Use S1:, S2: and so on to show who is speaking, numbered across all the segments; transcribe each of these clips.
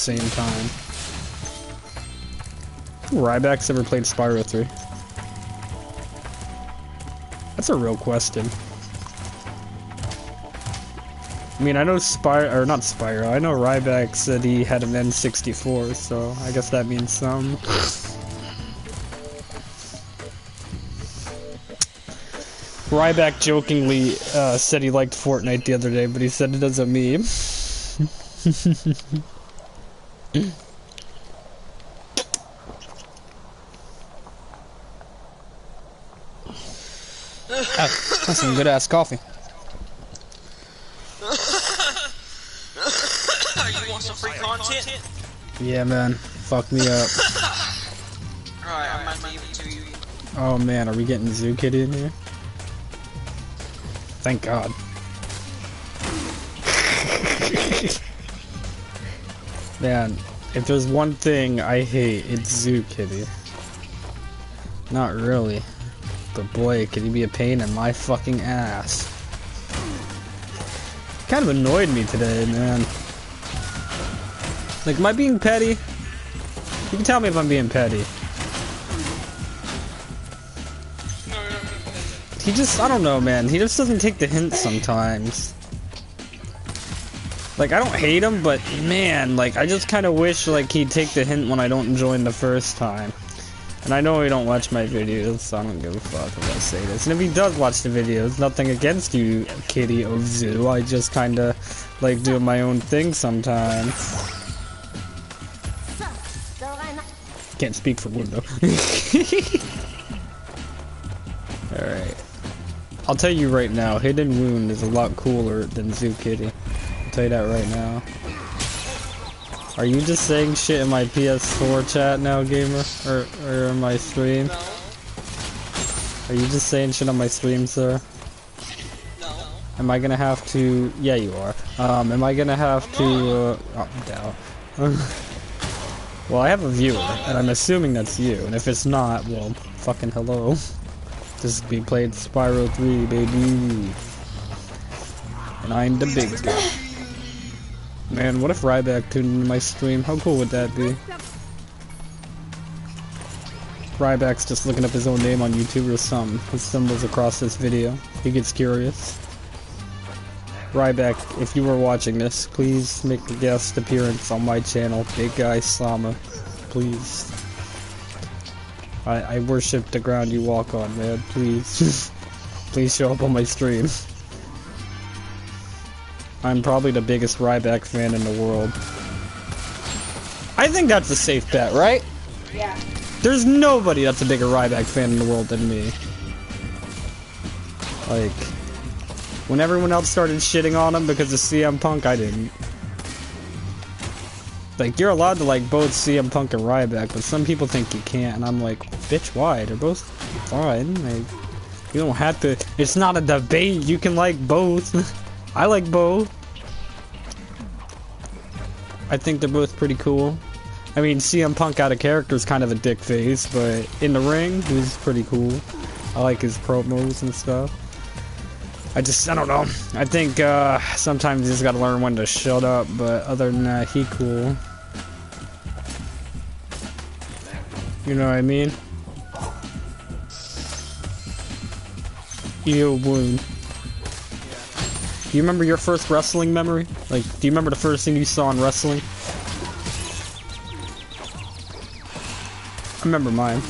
S1: same time. Ryback's ever played Spyro 3? That's a real question. I mean, I know not Spyro, I know Ryback said he had an N64, so I guess that means some. Ryback jokingly said he liked Fortnite the other day, but he said it as a meme. That's some good ass coffee.
S2: You want some free content?
S1: Yeah, man. Fuck me up.
S2: Alright, I might leave it to you.
S1: Oh man, are we getting Zoo Kitty in here? Thank God. Man, if there's one thing I hate, it's Zoo Kitty. Not really. But boy, could he be a pain in my fucking ass. Kind of annoyed me today, man. Like, am I being petty? You can tell me if I'm being petty. He just, I don't know, man. He just doesn't take the hint sometimes. Like, I don't hate him, but man, like, I just kind of wish, like, he'd take the hint when I don't join the first time. And I know he don't watch my videos, so I don't give a fuck if I say this. And if he does watch the videos, nothing against you, Kitty of Zoo. I just kind of like doing my own thing sometimes. Can't speak for Wood, though. Alright. I'll tell you right now, Hidden Wound is a lot cooler than Zoo Kitty. I'll tell you that right now. Are you just saying shit in my PS4 chat now, gamer? Or on my stream?
S2: No.
S1: Are you just saying shit on my stream, sir?
S2: No.
S1: Am I gonna have to... Yeah, you are. Am I gonna have to... oh, doubt. Well, I have a viewer, and I'm assuming that's you. And if it's not, well, fucking hello. This is being played Spyro 3, baby. And I'm the big guy. Man, what if Ryback tuned into my stream? How cool would that be? Ryback's just looking up his own name on YouTube or something. He stumbles across this video. He gets curious. Ryback, if you were watching this, please make a guest appearance on my channel, Big Guy Sama. Please. I worship the ground you walk on, man. Please. Please show up on my stream. I'm probably the biggest Ryback fan in the world. I think that's a safe bet, right?
S3: Yeah.
S1: There's nobody that's a bigger Ryback fan in the world than me. Like, when everyone else started shitting on him because of CM Punk, I didn't. Like, you're allowed to like both CM Punk and Ryback, but some people think you can't, and I'm like, bitch, why? They're both fine. Like, you don't have to. It's not a debate. You can like both. I like both. I think they're both pretty cool. I mean, CM Punk out of character is kind of a dick face, but in the ring, he's pretty cool. I like his promos and stuff. I don't know. I think sometimes you just gotta learn when to shut up, but other than that, he cool. You know what I mean? Ew, wound. Do you remember your first wrestling memory? Like, do you remember the first thing you saw in wrestling? I remember mine.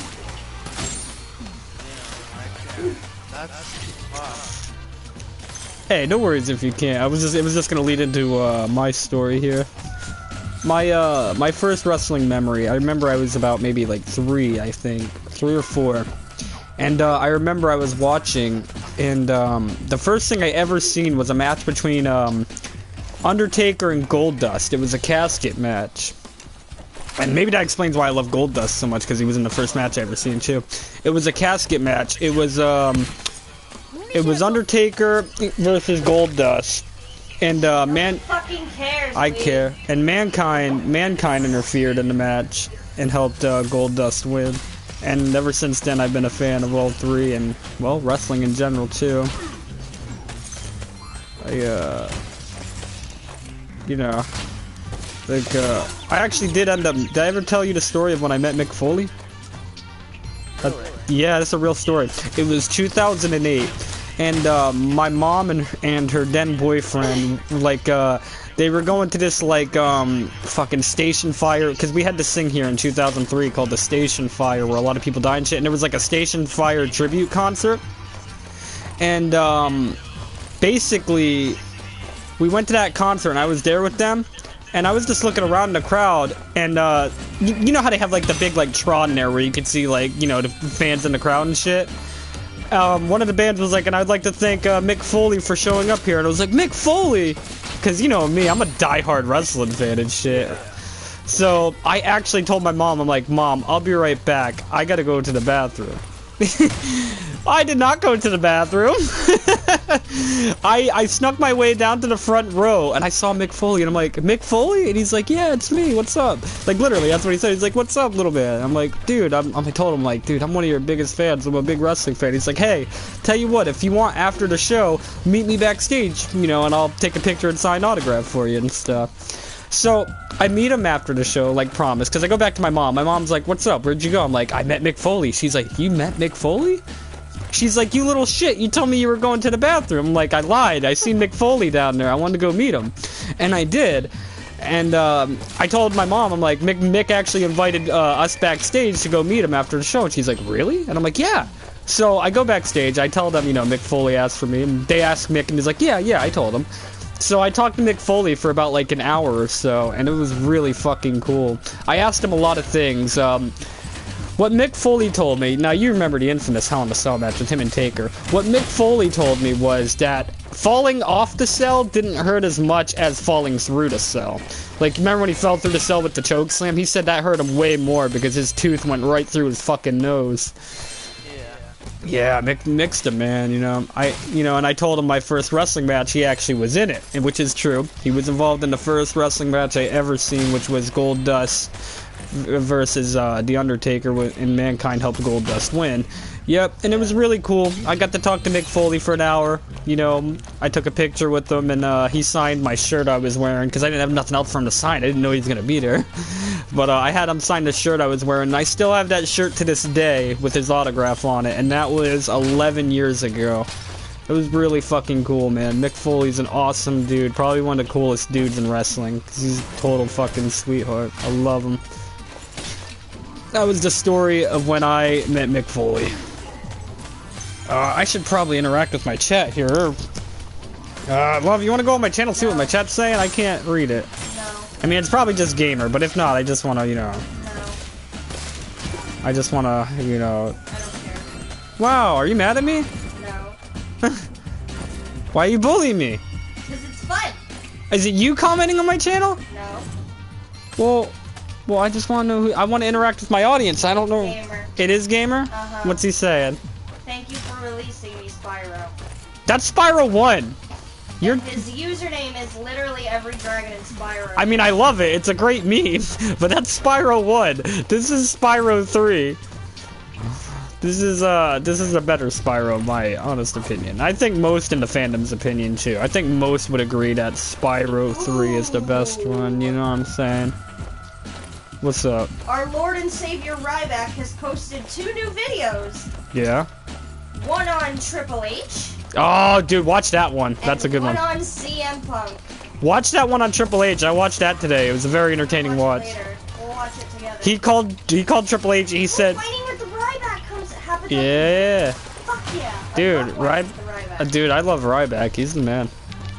S1: Hey, no worries if you can't. It was just gonna lead into my story here. My first wrestling memory. I remember I was about maybe like 3, I think, 3 or 4. And I remember I was watching, and the first thing I ever seen was a match between Undertaker and Goldust. It was a casket match. And maybe that explains why I love Goldust so much, because he was in the first match I ever seen too. It was a casket match. It was Undertaker versus Goldust. And
S3: Fucking cares,
S1: I care. And Mankind interfered in the match and helped Goldust win. And ever since then, I've been a fan of all 3, and, well, wrestling in general, too. You know, Like, I actually did end up... Did I ever tell you the story of when I met Mick Foley? Yeah, that's a real story. It was 2008, and my mom and her then boyfriend, like, they were going to this, like, fucking station fire, because we had this thing here in 2003 called the Station Fire, where a lot of people died and shit, and there was, like, a Station Fire tribute concert, and, basically, we went to that concert, and I was there with them, and I was just looking around in the crowd, and, you know how they have, like, the big, like, Tron there where you can see, like, you know, the fans in the crowd and shit? One of the bands was like, and I'd like to thank, Mick Foley for showing up here, and I was like, Mick Foley! Because, you know me, I'm a diehard wrestling fan and shit. So, I actually told my mom, I'm like, Mom, I'll be right back. I gotta go to the bathroom. I did not go to the bathroom. I snuck my way down to the front row, and I saw Mick Foley, and I'm like, Mick Foley? And he's like, yeah, it's me, what's up? Like, literally, that's what he said. He's like, what's up, little man? I'm like, dude, I told him, like, dude, I'm one of your biggest fans. I'm a big wrestling fan. He's like, hey, tell you what, if you want, after the show, meet me backstage, you know, and I'll take a picture and sign autograph for you and stuff. So, I meet him after the show, like promised, because I go back to my mom. My mom's like, what's up? Where'd you go? I'm like, I met Mick Foley. She's like, you met Mick Foley? She's like, you little shit, you told me you were going to the bathroom. I'm like, I lied. I seen Mick Foley down there. I wanted to go meet him. And I did. And I told my mom, I'm like, Mick actually invited us backstage to go meet him after the show. And she's like, really? And I'm like, yeah. So I go backstage. I tell them, you know, Mick Foley asked for me. And they ask Mick, and he's like, yeah, I told him. So I talked to Mick Foley for about like an hour or so, and it was really fucking cool. I asked him a lot of things. What Mick Foley told me, now you remember the infamous Hell in a Cell match with him and Taker. What Mick Foley told me was that falling off the cell didn't hurt as much as falling through the cell. Like, remember when he fell through the cell with the choke slam? He said that hurt him way more because his tooth went right through his fucking nose. Yeah, Mick's the man, you know. And I told him my first wrestling match, he actually was in it, and which is true. He was involved in the first wrestling match I ever seen, which was Goldust versus The Undertaker, and Mankind helped Goldust win. Yep, and it was really cool. I got to talk to Mick Foley for an hour. You know, I took a picture with him, and he signed my shirt I was wearing, because I didn't have nothing else for him to sign. I didn't know he was going to be there. But I had him sign the shirt I was wearing, and I still have that shirt to this day with his autograph on it, and that was 11 years ago. It was really fucking cool, man. Mick Foley's an awesome dude, probably one of the coolest dudes in wrestling, because he's a total fucking sweetheart. I love him. That was the story of when I met Mick Foley. I should probably interact with my chat here. Love, you want to go on my channel, see what my chat's saying? I can't read it.
S3: No.
S1: I mean, it's probably just gamer, but if not, I just want to, you know...
S3: No.
S1: I just want to, you know...
S3: I don't care.
S1: Wow, are you mad at me?
S3: No.
S1: Why are you bullying me?
S3: Because it's fun.
S1: Is it you commenting on my channel?
S3: No.
S1: Well, I just want to know who... I want to interact with my audience. I don't know...
S3: Gamer.
S1: It is gamer?
S3: Uh-huh.
S1: What's he saying?
S3: Thank you for releasing me, Spyro.
S1: That's Spyro 1!
S3: His username is literally every dragon in Spyro.
S1: I mean, I love it. It's a great meme. But that's Spyro 1. This is Spyro 3. This is a better Spyro, in my honest opinion. I think most in the fandom's opinion, too. I think most would agree that Spyro 3 is the best one. You know what I'm saying? What's up?
S3: Our Lord and Savior Ryback has posted 2 new videos.
S1: Yeah?
S3: One on Triple H.
S1: Oh, dude, watch that one. That's a good one.
S3: One on CM Punk.
S1: Watch that one on Triple H. I watched that today. It was a very entertaining watch.
S3: Later. We'll watch it together.
S1: He called Triple H. He said,
S3: Fighting with the Ryback happens.
S1: yeah.
S3: Fuck yeah.
S1: Dude, dude, I love Ryback. He's the man.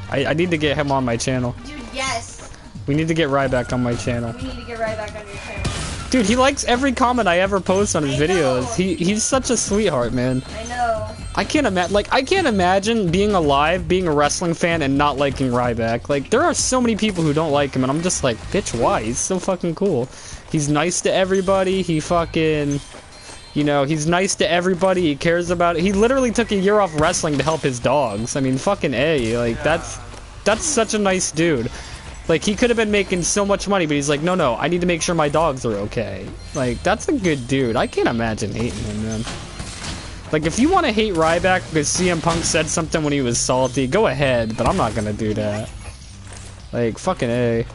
S1: I need to get him on my channel.
S3: Dude, yes.
S1: We need to get Ryback on my channel.
S3: We need to get Ryback on your channel.
S1: Dude, he likes every comment I ever post on his videos.
S3: know.
S1: He's such a sweetheart, man.
S3: I know.
S1: I can't imagine being alive, being a wrestling fan, and not liking Ryback. Like, there are so many people who don't like him, and I'm just like, bitch, why? He's so fucking cool. He's nice to everybody. He fucking, you know, he's nice to everybody. He cares about it. He literally took a year off wrestling to help his dogs. I mean, fucking A. Like, that's such a nice dude. Like, he could have been making so much money, but he's like, no, I need to make sure my dogs are okay. Like, that's a good dude. I can't imagine hating him, man. Like, if you want to hate Ryback because CM Punk said something when he was salty, go ahead, but I'm not gonna do that. Like, fucking A.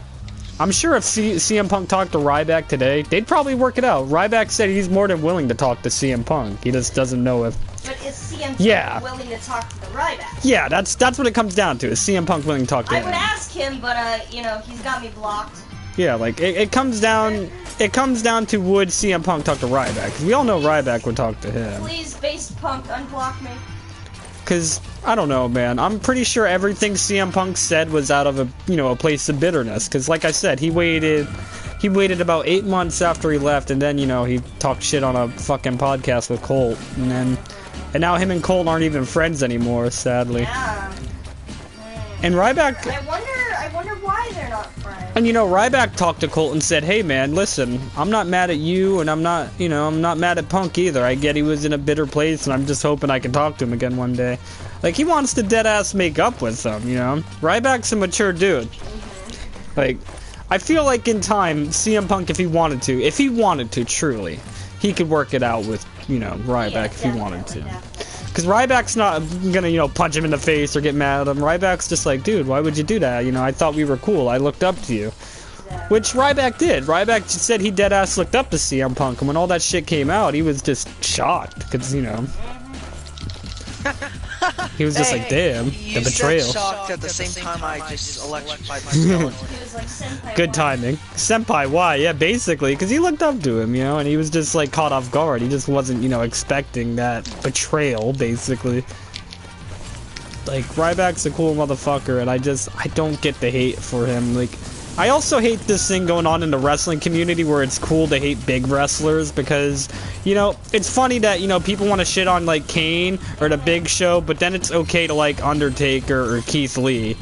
S1: I'm sure if CM Punk talked to Ryback today, they'd probably work it out. Ryback said he's more than willing to talk to CM Punk. He just doesn't know if...
S3: But is CM Punk willing to talk to the Ryback?
S1: Yeah, that's what it comes down to. Is CM Punk willing to talk to him?
S3: I would ask him, but, you know, he's got me blocked.
S1: Yeah, like, it comes down to would CM Punk talk to Ryback? 'Cause we all know Ryback would talk to him.
S3: Please, Base Punk, unblock me.
S1: Because, I don't know, man. I'm pretty sure everything CM Punk said was out of a place of bitterness. Because, like I said, he waited about 8 months after he left, and then, he talked shit on a fucking podcast with Colt. And now him and Colt aren't even friends anymore, sadly.
S3: Yeah.
S1: And Ryback...
S3: I wonder why they're not friends.
S1: And Ryback talked to Colt and said, "Hey man, listen, I'm not mad at you, and I'm not mad at Punk either. I get he was in a bitter place, and I'm just hoping I can talk to him again one day." Like, he wants to deadass make up with them, Ryback's a mature dude. Like, I feel like in time, CM Punk, if he wanted to, truly, he could work it out with, Ryback if he wanted to. Because Ryback's not gonna, punch him in the face or get mad at him. Ryback's just like, dude, why would you do that? I thought we were cool. I looked up to you. Which Ryback did. Ryback said he deadass looked up to CM Punk, and when all that shit came out, he was just shocked. Because, he was just like, damn, the betrayal.
S2: Shocked at the same time I just electrified myself.
S3: He was like, Senpai.
S1: Good timing. Senpai, why? Yeah, basically, because he looked up to him, and he was just, like, caught off guard. He just wasn't, expecting that betrayal, basically. Like, Ryback's a cool motherfucker, and I don't get the hate for him. Like, I also hate this thing going on in the wrestling community where it's cool to hate big wrestlers because, it's funny that, people want to shit on, like, Kane or the Big Show, but then it's okay to like Undertaker or Keith Lee.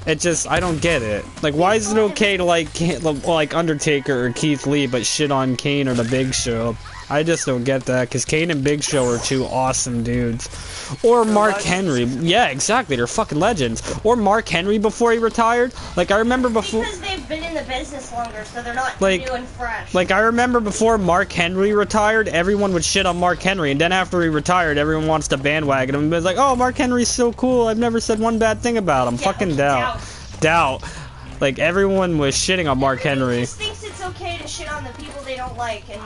S1: It just, I don't get it. Like, why is it okay to like Undertaker or Keith Lee, but shit on Kane or the Big Show? I just don't get that, because Kane and Big Show are two awesome dudes. Or Mark Henry. Yeah, exactly, they're fucking legends. Or Mark Henry before he retired. Like, I remember before...
S3: Because they've been in the business longer, so they're not
S1: like,
S3: new and fresh.
S1: Like, I remember before Mark Henry retired, everyone would shit on Mark Henry, and then after he retired, everyone wants to bandwagon him. It's like, oh, Mark Henry's so cool, I've never said one bad thing about him.
S3: Yeah,
S1: fucking doubt. Like, everyone was shitting on Mark Henry.
S3: Just thinks it's okay to shit on the people they don't like, and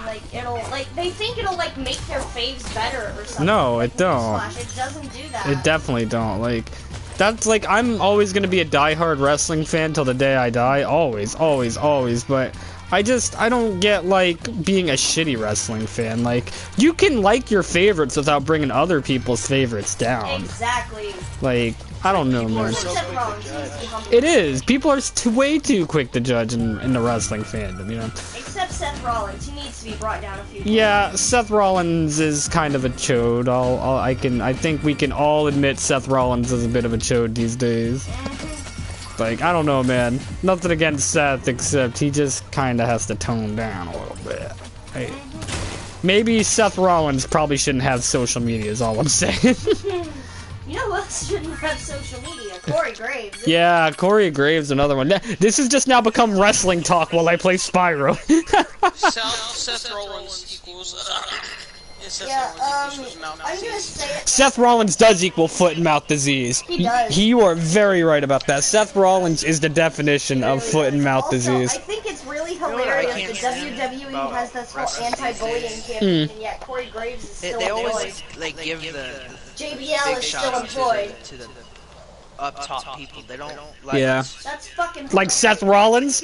S3: they think it'll make their faves better or something.
S1: No, it don't.
S3: It doesn't do that.
S1: It definitely don't. Like, that's like, I'm always gonna be a diehard wrestling fan till the day I die. Always, always, always. But I don't get, like, being a shitty wrestling fan. Like, you can like your favorites without bringing other people's favorites down.
S3: Exactly.
S1: Like, I don't know, man. It is. People are way too quick to judge in the wrestling fandom,
S3: Except Seth Rollins. He needs to be brought down a few times.
S1: Yeah, Seth Rollins is kind of a chode. I think we can all admit Seth Rollins is a bit of a chode these days. Like, I don't know, man. Nothing against Seth, except he just kind of has to tone down a little bit. Hey, maybe Seth Rollins probably shouldn't have social media, is all I'm saying.
S3: You know who else shouldn't have social media? Corey Graves.
S1: Yeah, Corey Graves, another one. This has just now become wrestling talk while I play Spyro.
S2: Seth Rollins equals...
S3: I'm gonna say it.
S1: Seth Rollins does equal foot and mouth disease.
S3: He does.
S1: You are very right about that. Seth Rollins is the definition of foot and mouth disease.
S3: I think it's really hilarious that WWE has this whole anti-bullying campaign, and yet Corey Graves is still
S2: They
S3: employed.
S2: always give the
S3: JBL is still employed.
S2: to the up top people. They don't like.
S1: Yeah.
S3: That's fucking.
S1: Like Seth Rollins?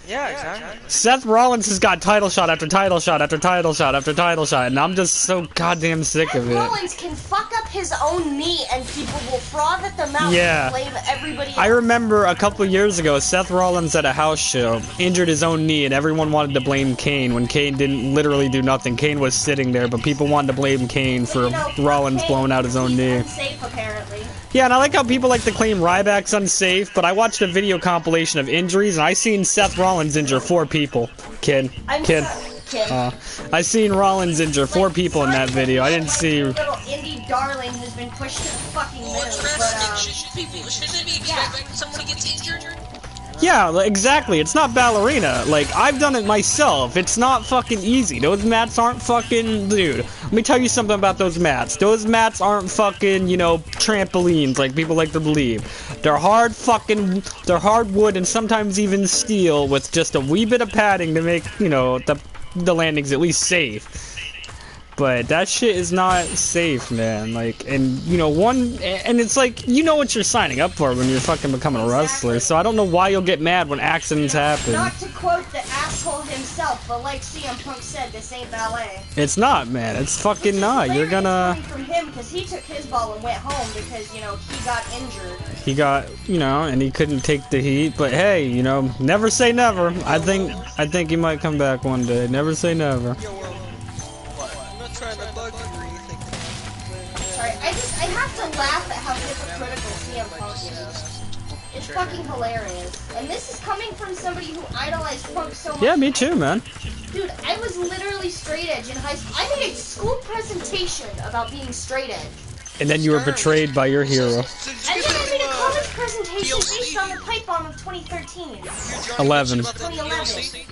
S2: Yeah, exactly.
S1: Seth Rollins has got title shot after title shot after title shot after title shot, and I'm just so goddamn sick of it.
S3: Seth Rollins can fuck up his own knee, and people will froth at the mouth and blame everybody else.
S1: I remember a couple years ago, Seth Rollins at a house show injured his own knee, and everyone wanted to blame Kane when Kane didn't literally do nothing. Kane was sitting there, but people wanted to blame Kane for Rollins blowing out his own knee.
S3: Unsafe, apparently.
S1: Yeah, and I like how people like to claim Ryback's unsafe, but I watched a video compilation of injuries, and I seen Seth Rollins injure 4 people. Kid. I seen Rollins injure 4 people in that video. I didn't see...
S3: Little indie darling who's been pushed to the fucking moon, but,
S2: Shouldn't they be expecting someone to get injured?
S1: Yeah, exactly. It's not ballerina. Like, I've done it myself. It's not fucking easy. Those mats aren't fucking... Dude, let me tell you something about those mats. Those mats aren't fucking, you know, trampolines like people like to believe. They're hard fucking... They're hard wood and sometimes even steel with just a wee bit of padding to make, you know, the landings at least safe. But that shit is not safe, man. Like, and, you know, and it's like, you know what you're signing up for when you're fucking becoming a wrestler, so I don't know why you'll get mad when accidents happen.
S3: Not to quote the asshole himself, but like CM Punk said, this ain't ballet.
S1: It's not, man. It's fucking not. You're gonna...
S3: From him, because he took his ball and went home because, you know, he got injured.
S1: He got, you know, and he couldn't take the heat, but hey, you know, never say never. I think he might come back one day. Never say never.
S3: Sorry, I have to laugh at how hypocritical CM Punk is. It's fucking hilarious. And this is coming from somebody who idolized Punk so much.
S1: Yeah, me too, man.
S3: Dude, I was literally straight edge in high school. I made a school presentation about being straight edge.
S1: And then you were betrayed by your hero.
S3: And then I made a college presentation based on the pipe bomb of 2013.
S1: 11.
S3: 2011.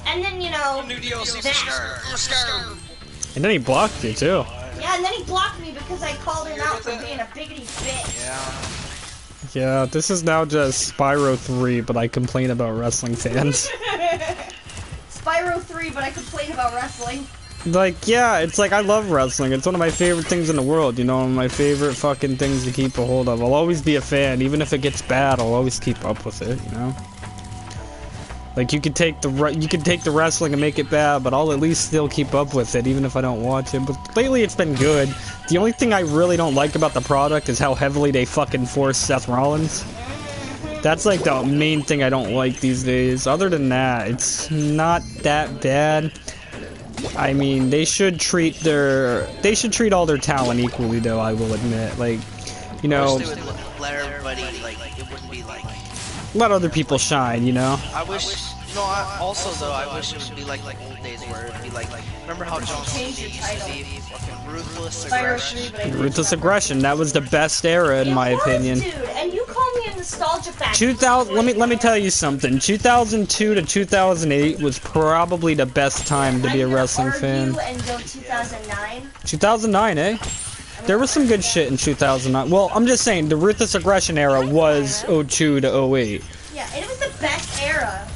S3: And then, you know,
S1: And then he blocked you, too.
S3: yeah, and then he blocked me because I called him out for being a biggity bitch.
S1: Yeah, this is now just Spyro 3, but I complain about wrestling fans.
S3: Spyro 3, but I complain about wrestling.
S1: Like, yeah, it's like, I love wrestling. It's one of my favorite things in the world, you know, one of my favorite fucking things to keep a hold of. I'll always be a fan, even if it gets bad, I'll always keep up with it, you know? Like, you could take the wrestling and make it bad, but I'll at least still keep up with it, even if I don't watch it. But lately, it's been good. The only thing I really don't like about the product is how heavily they fucking force Seth Rollins. That's like the main thing I don't like these days. Other than that, it's not that bad. I mean, they should treat all their talent equally, though, I will admit. Like, you know,
S2: they would let everybody, like, it wouldn't be like...
S1: let other people shine, you know?
S2: I wish... No, also, though, I wish it would be like old days where it'd be like... Remember how John Cena used to be fucking ruthless aggression?
S1: Ruthless aggression, that was the best era, in my opinion.
S3: Dude, and you call me a nostalgia factor.
S1: 2000, let me tell you something. 2002 to 2008 was probably the best time to be a wrestling fan.
S3: And go 2009.
S1: 2009, eh? There was some good shit in 2009. Well, I'm just saying, the Ruthless Aggression era was 02 to 08.
S3: Yeah, and it was the best era.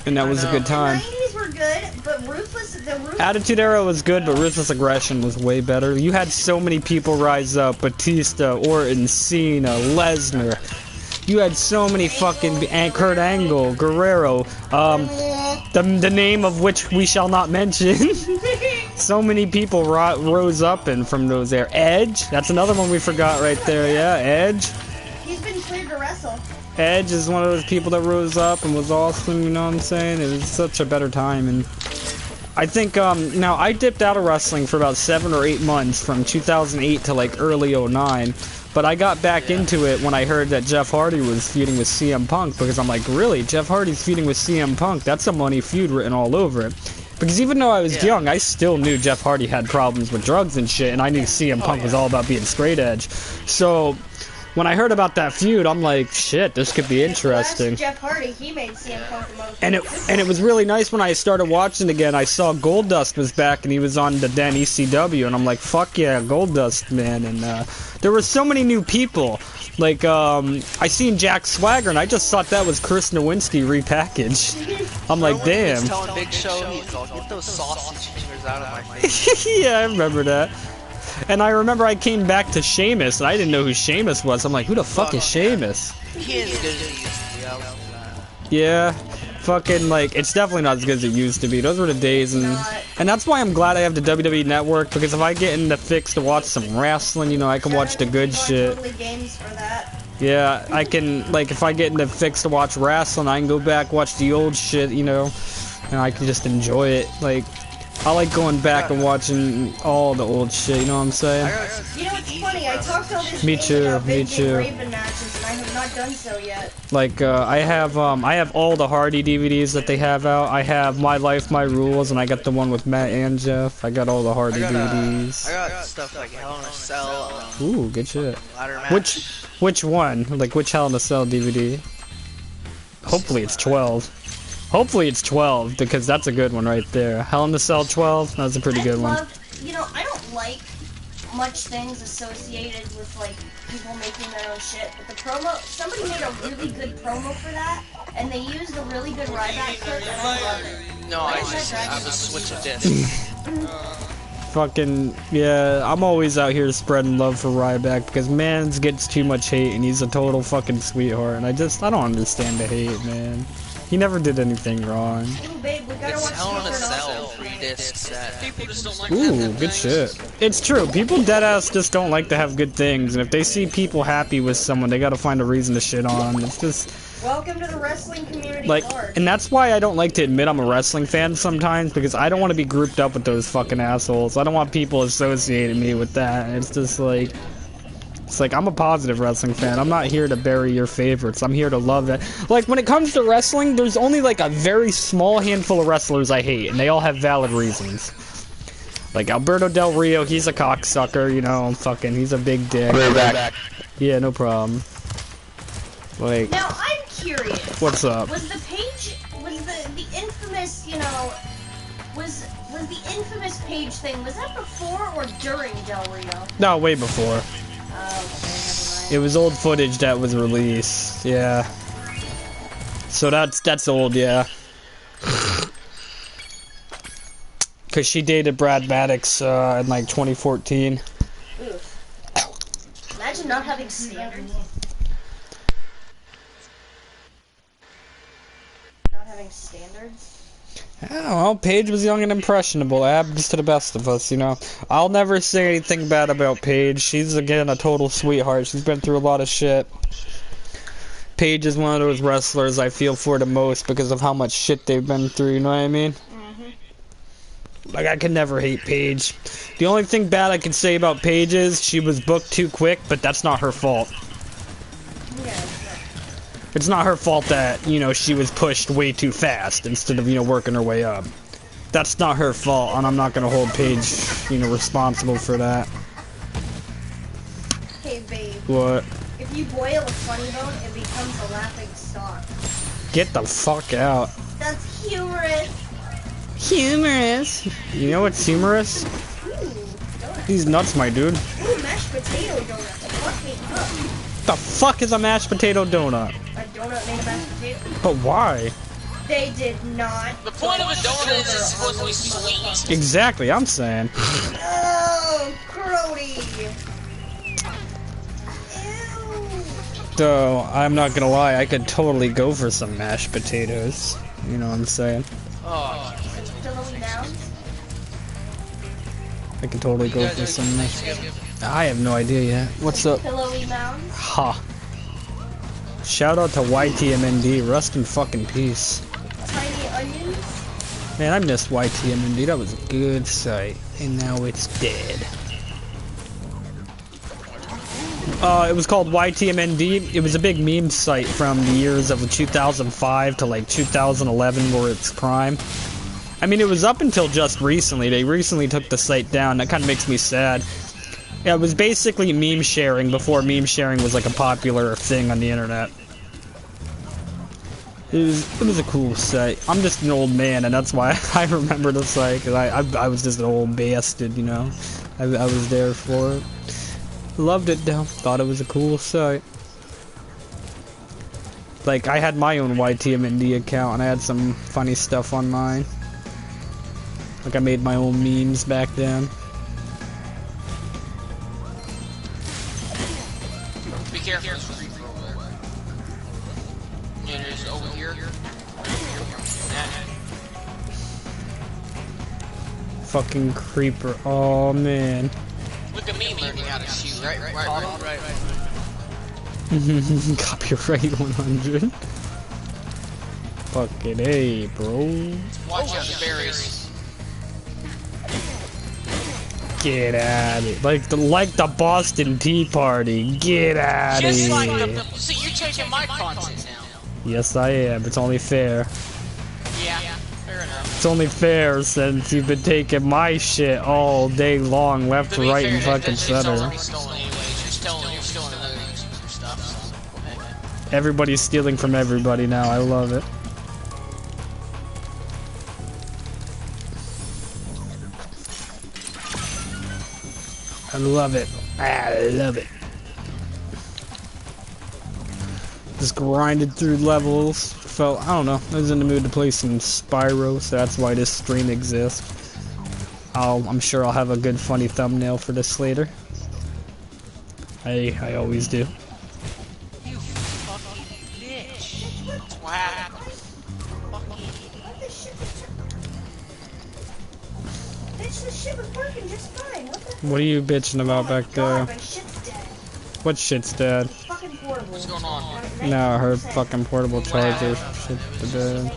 S1: And that was a good time.
S3: The 90s were good, but the Ruthless...
S1: Attitude Era was good, but Ruthless Aggression was way better. You had so many people rise up. Batista, Orton, Cena, Lesnar. You had so many fucking... Kurt Angle, Guerrero. The name of which we shall not mention. So many people rose up and from those there. Edge, that's another one we forgot right there, yeah, Edge.
S3: He's been cleared to wrestle.
S1: Edge is one of those people that rose up and was awesome, you know what I'm saying? It was such a better time, and I think, now, I dipped out of wrestling for about 7 or 8 months, from 2008 to, like, early 09, but I got back into it when I heard that Jeff Hardy was feuding with CM Punk, because I'm like, really? Jeff Hardy's feuding with CM Punk? That's a money feud written all over it. Because even though I was young, I still knew Jeff Hardy had problems with drugs and shit, and I knew CM Punk was all about being straight edge. So, when I heard about that feud, I'm like, shit, this could be interesting.
S3: Jeff Hardy, he made CM Punk the most.
S1: And it was really nice when I started watching again. I saw Goldust was back, and he was on the then ECW, and I'm like, fuck yeah, Goldust, man. And there were so many new people. Like, I seen Jack Swagger, and I just thought that was Chris Nowinski repackaged. I'm like, damn.
S2: He was telling Big Show, he's all, get those sausage fingers out of my face.
S1: Yeah, I remember that. And I remember I came back to Sheamus, and I didn't know who Sheamus was. I'm like, who the fuck is Sheamus?
S2: He ain't as good as he used to be, I'll say that.
S1: Yeah, fucking, like, it's definitely not as good as it used to be. Those were the days, and that's why I'm glad I have the WWE Network, because if I get in the fix to watch some wrestling, you know, I can watch the good shit. Yeah, I can, like, if I get in the fix to watch wrestling, I can go back, watch the old shit, you know, and I can just enjoy it. Like, I like going back and watching all the old shit, you know what I'm saying?
S3: You know, it's funny, I talked all this
S1: Me too, me too.
S3: Raven matches, and I have not done so yet.
S1: Like, I have all the Hardy DVDs that they have out. I have My Life, My Rules, and I got the one with Matt and Jeff. I got all the Hardy DVDs.
S2: I got stuff like Hell in a Cell.
S1: Ooh, good shit.
S2: Ladder match.
S1: Which one? Like, which Hell in a Cell DVD? Hopefully it's 12. Hopefully it's 12, because that's a good one right there. Hell in the Cell 12, that's a pretty good one.
S3: You know, I don't like much things associated with, like, people making their own shit, but the promo, somebody made a really good promo for that, and they used a really good Ryback clip, and I love it.
S2: No, I was switch a disc.
S1: Fucking, yeah, I'm always out here spreading love for Ryback, because Mans gets too much hate, and he's a total fucking sweetheart, and I don't understand the hate, man. He never did anything wrong.
S3: Ooh, babe, we gotta watch
S2: Hell in a
S3: Spyro.
S2: Cell 3-disc set. People just don't like
S1: Ooh, good shit. It's true, people deadass just don't like to have good things, and if they see people happy with someone, they gotta find a reason to shit on them. It's just...
S3: Welcome to the wrestling community,
S1: like,
S3: Lord.
S1: and that's why I don't like to admit I'm a wrestling fan sometimes, because I don't want to be grouped up with those fucking assholes. I don't want people associating me with that. It's just like... It's like, I'm a positive wrestling fan. I'm not here to bury your favorites. I'm here to love it. Like, when it comes to wrestling, there's only, like, a very small handful of wrestlers I hate, and they all have valid reasons. Like, Alberto Del Rio, he's a cocksucker, you know, fucking, he's a big dick.
S4: Ryback.
S1: Yeah, no problem. Like...
S3: Now, I'm curious.
S1: What's up?
S3: Was the page, was the infamous, you know, was the infamous page thing, was that before or during Del Rio?
S1: No, way before.
S3: Oh, okay, never mind.
S1: It was old footage that was released, yeah. So that's old, yeah. Cause she dated Brad Maddox in like 2014.
S3: Oof. Imagine not having standards. Not having standards?
S1: I don't know, Paige was young and impressionable, happens to the best of us, you know. I'll never say anything bad about Paige. She's, again, a total sweetheart. She's been through a lot of shit. Paige is one of those wrestlers I feel for the most because of how much shit they've been through, you know what I mean? Like, I could never hate Paige. The only thing bad I can say about Paige is she was booked too quick, but that's not her fault.
S3: Yeah.
S1: It's not her fault that, you know, she was pushed way too fast instead of, you know, working her way up. That's not her fault, and I'm not gonna hold Paige, you know, responsible for that.
S3: Hey, babe.
S1: What?
S3: If you boil a funny bone, it becomes a laughing stock.
S1: Get the fuck out.
S3: That's humorous.
S1: Humorous. You know what's humorous?
S3: Ooh, donut.
S1: These nuts, my dude.
S3: Ooh, mashed potato donut. Fuck me up.
S1: The fuck is a mashed potato donut?
S3: A donut made of mashed potato?
S1: But why?
S3: They did not.
S2: The point of a donut is it's supposed to be sweet.
S1: Exactly, I'm saying.
S3: Oh, Crody. Ew.
S1: Though, I'm not gonna lie, I could totally go for some mashed potatoes. You know what I'm saying?
S2: Oh,
S3: Pillowy mounds?
S1: I could totally go for some mashed. I have no idea yet. What's up?
S3: Pillowy mounds?
S1: Ha. Shout out to YTMND, rest in fucking peace.
S3: Tiny onions?
S1: Man, I missed YTMND, that was a good site. And now it's dead. It was called YTMND. It was a big meme site from the years of 2005 to like 2011 were its prime. I mean, it was up until just recently. They recently took the site down. That kind of makes me sad. Yeah, it was basically meme sharing before meme sharing was like a popular thing on the internet. It was a cool site. I'm just an old man, and that's why I remember the site, because I was just an old bastard, you know. I was there for it. Loved it though. Thought it was a cool site. Like, I had my own YTMND account, and I had some funny stuff on mine. Like, I made my own memes back then.
S2: be careful. Yeah, there's over here.
S1: Fucking creeper. Oh man.
S2: Look at me learning how to shoot. Right.
S1: Copyright 100. Fucking A, bro.
S2: Watch out, the berries.
S1: Get at it. Like the Boston Tea Party. Get at it.
S2: Just like the. See, you're taking my content now.
S1: Yes, I am. It's only fair.
S2: Yeah, fair enough.
S1: It's only fair since you've been taking my shit all day long, left,
S2: To be
S1: right,
S2: fair,
S1: and fucking
S2: it's
S1: center.
S2: already stolen anyways. You're stealing other stuff. So.
S1: Everybody's stealing from everybody now. I love it. I love it. I love it. Just grinded through levels. Felt, I don't know, I was in the mood to play some Spyro, so that's why this stream exists. I'm sure I'll have a good funny thumbnail for this later. I always do.
S2: You fucking bitch. What happened?
S3: Bitch, this shit was working just fine. What the
S1: What are you bitching about back there?
S3: my shit's dead.
S1: What shit's dead?
S3: Fucking portable.
S2: What's going on?
S1: No, her fucking portable charger. Shit's dead.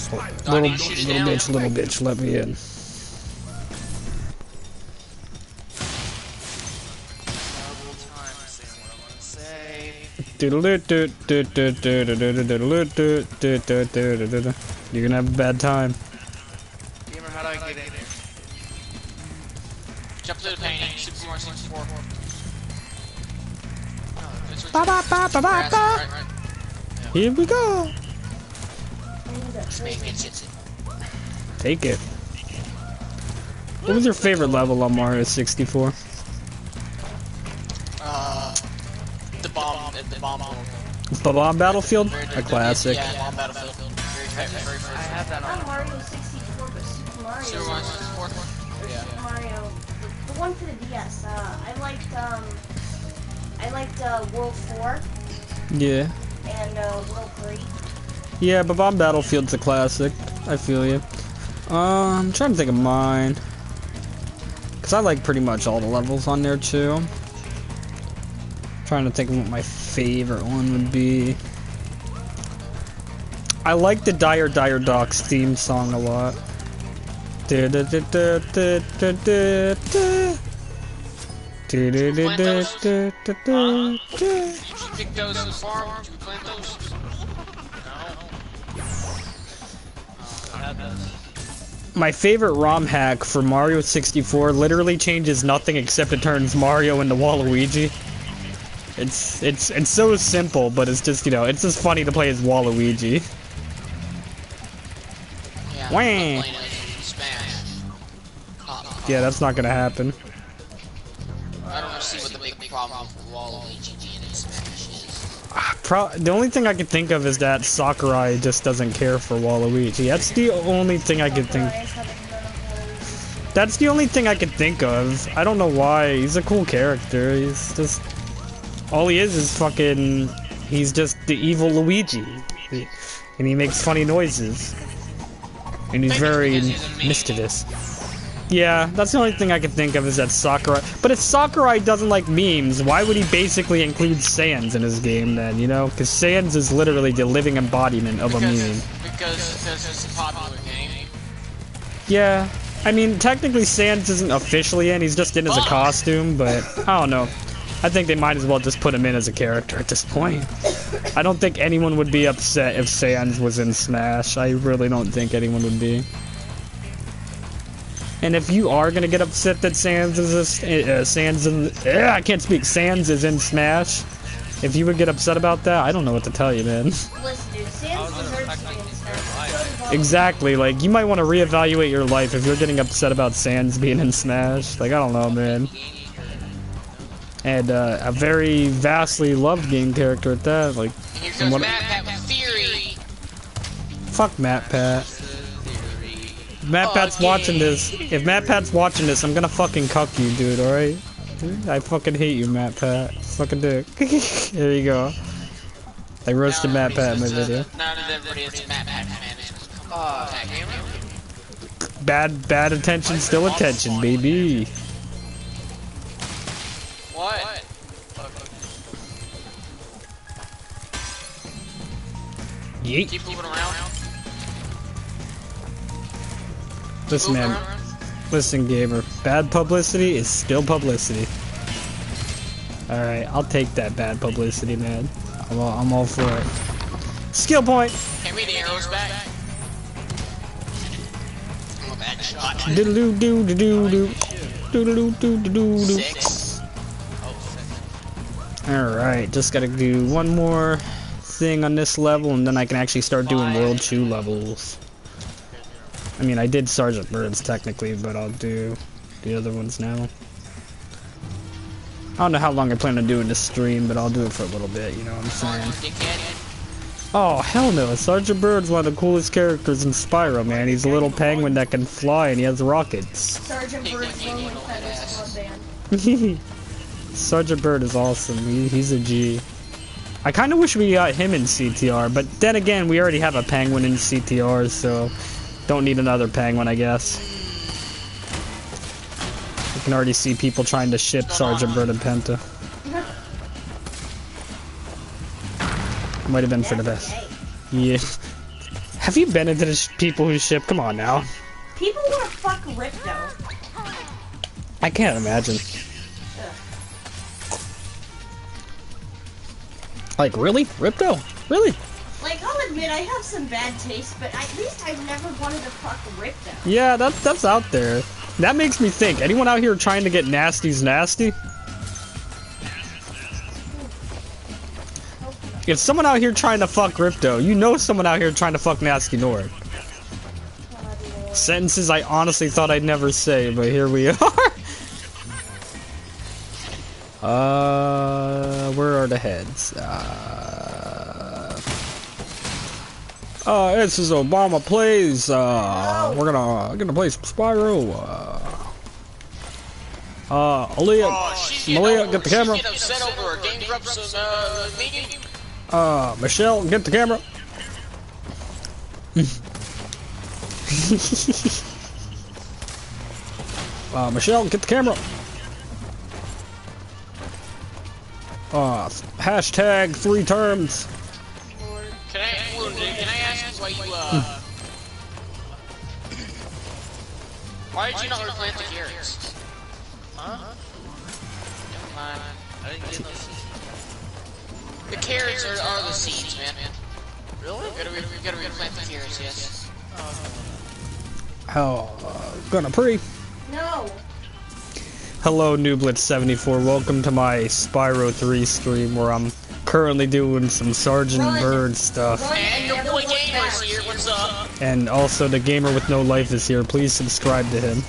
S3: 19%.
S1: Little bitch, let me in. You're gonna have a bad time.
S2: Gamer, how do I get in there? Jump to the painting, Super Mario 64.
S1: Ba ba ba ba ba ba. Here we go. Take it. What was your favorite level on Mario 64?
S2: The bomb.
S1: The Bomb Battlefield? A classic.
S2: Yeah, bomb battlefield. Very
S3: I have that on Mario 64, but Super Mario.
S2: Super Mario 64? Yeah.
S3: Super Mario, the one for the DS. I liked World 4
S1: Yeah.
S3: and World 3.
S1: Yeah, but Bomb Battlefield's a classic. I feel you. I'm trying to think of mine. Because I like pretty much all the levels on there too. Trying to think of what my favorite one would be. I like the Dire Docks theme song a lot.
S2: Did you pick those in the farm? Did you plant those? No.
S1: My favorite ROM hack for Mario 64 literally changes nothing except it turns Mario into Waluigi. It's so simple, but it's just, you know, it's just funny to play as Waluigi.
S2: Yeah,
S1: Wah.
S2: Smash.
S1: Yeah, that's not gonna happen.
S2: I don't see what the big problem with Waluigi being in Smash is.
S1: The only thing I can think of is that Sakurai just doesn't care for Waluigi. That's the only thing I could think. That's the only thing I could think of. I don't know why. He's a cool character. He's just... all he is fucking... he's just the evil Luigi. And he makes funny noises. And he's very mischievous. Yeah, that's the only thing I can think of is that Sakurai... but if Sakurai doesn't like memes, why would he basically include Sans in his game then, you know? Because Sans is literally the living embodiment of a meme.
S2: Because it's a popular game.
S1: Yeah. I mean, technically Sans isn't officially in, he's just in as a costume, but I don't know. I think they might as well just put him in as a character at this point. I don't think anyone would be upset if Sans was in Smash. I really don't think anyone would be. And if you are gonna get upset that Sans is I can't speak. Sans is in Smash. If you would get upset about that, I don't know what to tell you, man.
S3: Listen, dude, Sans deserves to be in Smash.
S1: Exactly. Like, you might want to reevaluate your life if you're getting upset about Sans being in Smash. Like, I don't know, man. And a very vastly loved game character at that. Like,
S2: Here comes MatPat with Theory.
S1: fuck MatPat. If MatPat's watching this. If MatPat's watching this, I'm gonna fucking cuck you, dude. All right? I fucking hate you, MatPat. Suck a dick. There you go. I roasted MatPat in my video.
S2: None of everybody is MatPat, man.
S1: Bad attention, still attention, baby.
S2: What?
S1: Yeet.
S2: Keep moving around.
S1: Listen, man. Listen, gamer. Bad publicity is still publicity. Alright, I'll take that bad publicity, man. I'm all for it. Skill point!
S2: Hand me the arrows back. I'm a bad shot.
S1: Doodaloo doo doo doo doo. Doodaloo doo doo doo doo.
S2: 6. Oh, 6.
S1: Alright, just gotta do one more thing on this level, and then I can actually start doing World 2 levels. I mean, I did Sergeant Birds technically, but I'll do the other ones now. I don't know how long I plan on doing this stream, but I'll do it for a little bit, you know what I'm saying? Oh, hell no. Sergeant Bird's one of the coolest characters in Spyro, man. He's a little penguin that can fly, and he has rockets.
S3: Sergeant Bird's Lonely Feathers Club Band.
S1: Sergeant Bird is awesome. He's a G. I kind of wish we got him in CTR, but then again, we already have a penguin in CTR, so don't need another penguin, I guess. You can already see people trying to ship Sergeant Bird and Penta. Might have been for the best. Yeah. Have you been into the people who ship? Come on now.
S3: People want to fuck Ripto.
S1: I can't imagine. Like, really? Ripto? Really?
S3: Like, I'll admit I have some bad taste, but at least I've never wanted to fuck Ripto.
S1: Yeah, that's out there. That makes me think. Anyone out here trying to get Nasty's nasty? If someone out here trying to fuck Ripto, you know someone out here trying to fuck Nasty Nord. Sentences I honestly thought I'd never say, but here we are. Where are the heads? This is Obama Plays. We're gonna play some Spyro. Aaliyah, get the camera. Michelle, get the camera. Michelle, get the camera. Hashtag 3 terms.
S2: Can I ask you why you, why did you not replant the carrots? Huh? Never mind. I didn't get no seeds. The carrots are the seeds, man. Really? We gotta replant the carrots, yes.
S1: Gonna pre.
S3: No.
S1: Hello, Nooblet74. Welcome to my Spyro 3 stream where I'm currently doing some Sergeant Bird stuff.
S2: And your boy Gamer's here, what's up?
S1: And also, the Gamer with No Life is here. Please subscribe to him.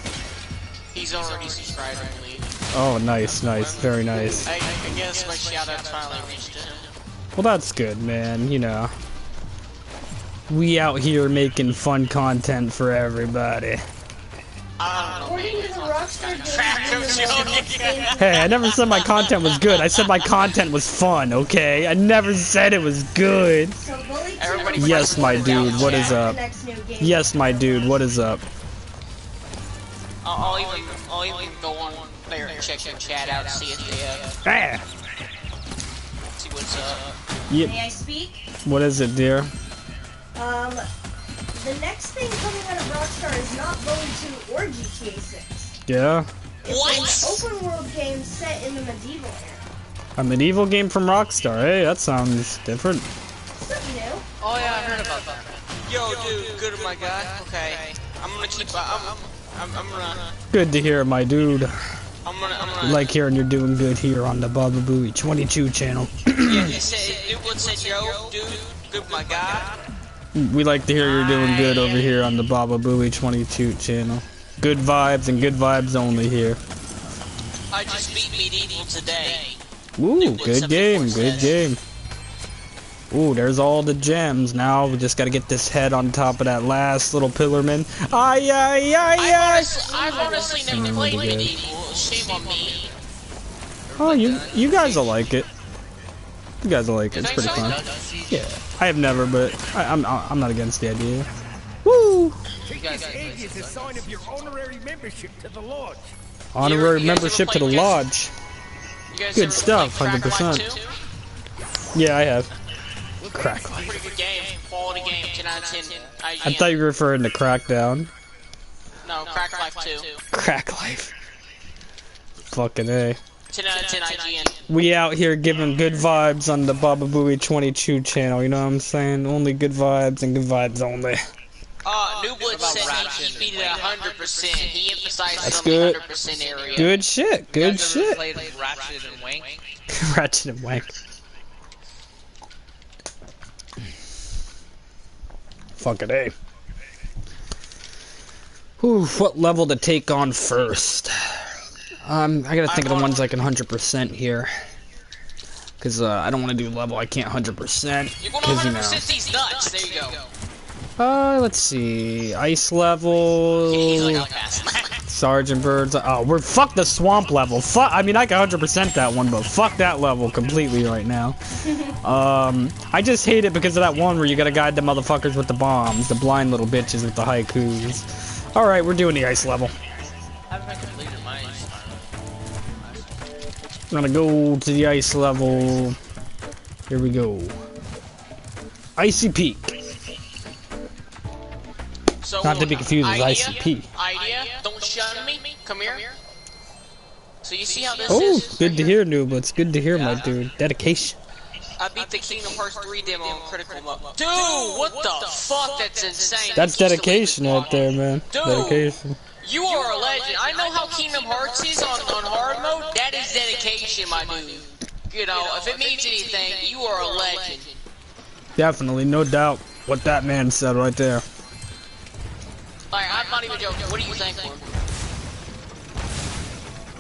S2: He's already subscribed, I believe.
S1: Oh, nice, nice. Very nice.
S2: I guess my shout-out finally reached him.
S1: Well, that's good, man. You know. We out here making fun content for everybody.
S3: According to the Rockstar Games,
S1: Hey, I never said my content was good. I said my content was fun, okay? I never said it was good. Yes, my dude, what is up? Yes, my dude, what is up?
S2: I'll even go on there and check your chat out and see if they, see what's up.
S1: Yep.
S3: May I speak?
S1: What is it, dear?
S3: The next thing coming out of Rockstar is not Bully 2 or GTA 6.
S1: Yeah?
S3: It's an open world game set in the medieval era.
S1: A medieval game from Rockstar. Hey, that sounds different.
S3: Something new.
S2: Oh yeah, I heard about that. Yo, dude, good my guy. Okay, I'm gonna keep. I'm gonna.
S1: Good to hear, my dude.
S2: I'm gonna.
S1: Like hearing you're doing good here on the Baba Booey 22 channel.
S2: Yeah, it would say, yo, dude, good my guy.
S1: We like to hear you're doing good over here on the Baba Booey 22 channel. Good vibes and good vibes only here.
S2: I just beat Medieval today.
S1: Ooh, good game, good game. Ooh, there's all the gems. Now we just gotta get this head on top of that last little pillarman. Ay, ay, ay, ay!
S2: I've honestly never played Medieval. Shame on me.
S1: Oh, you guys will like it. You guys will like it. It's pretty fun. Yeah, I have never, but I'm not against the idea. Woo!
S4: Take this egg as a sign of your honorary membership to the lodge.
S1: Honorary membership to the lodge. Good stuff, 100%. Yeah, I have. Crack Life.
S2: Pretty good game, quality game, 10 out of 10.
S1: I thought you were referring to Crackdown.
S2: No, Crack Life 2.
S1: Crack Life. Fucking A.
S2: 10 out of 10 IGN.
S1: We out here giving good vibes on the Baba Booey 22 channel, you know what I'm saying? Only good vibes and good vibes only.
S2: Nublet said he beat it 100%. He emphasized
S1: That's
S2: on the
S1: good.
S2: 100% area.
S1: Good shit. Good
S5: You guys ever
S1: shit.
S5: played Ratchet and Wank?
S1: Ratchet and Wank. Fucking A. Whew, what level to take on first? I gotta think of the ones I can 100% here. Cause I don't want to do level I can't 100%.
S2: You're gonna 100% these nuts. There you go.
S1: Let's see. Ice level.
S2: He's like, I'll pass.
S1: Sergeant Birds. Oh, we're fuck the swamp level. Fuck. I mean, I can 100% that one, but fuck that level completely right now. I just hate it because of that one where you gotta guide the motherfuckers with the bombs, the blind little bitches with the haikus. All right, we're doing the ice level.
S5: I haven't completed mine.
S1: I'm gonna go to the ice level. Here we go. Icy Peak.
S2: So,
S1: Not to be confused with Icy Peak.
S2: Idea, don't shun me. Come here. So you see how this
S1: Oh,
S2: is?
S1: good to hear, Noob. It's good to hear, my dude. Dedication.
S2: I beat the Kingdom Hearts 3 demo on critical mode. Dude, what the fuck? That's insane.
S1: That's dedication right there, man.
S2: Dude,
S1: Dedication.
S2: you are a legend. I know how Kingdom Hearts is on hard mode. That is dedication, my dude. You know, if it means anything, you are a legend.
S1: Definitely, no doubt what that man said right there.
S2: Like, I'm not even joking. What do you think, man?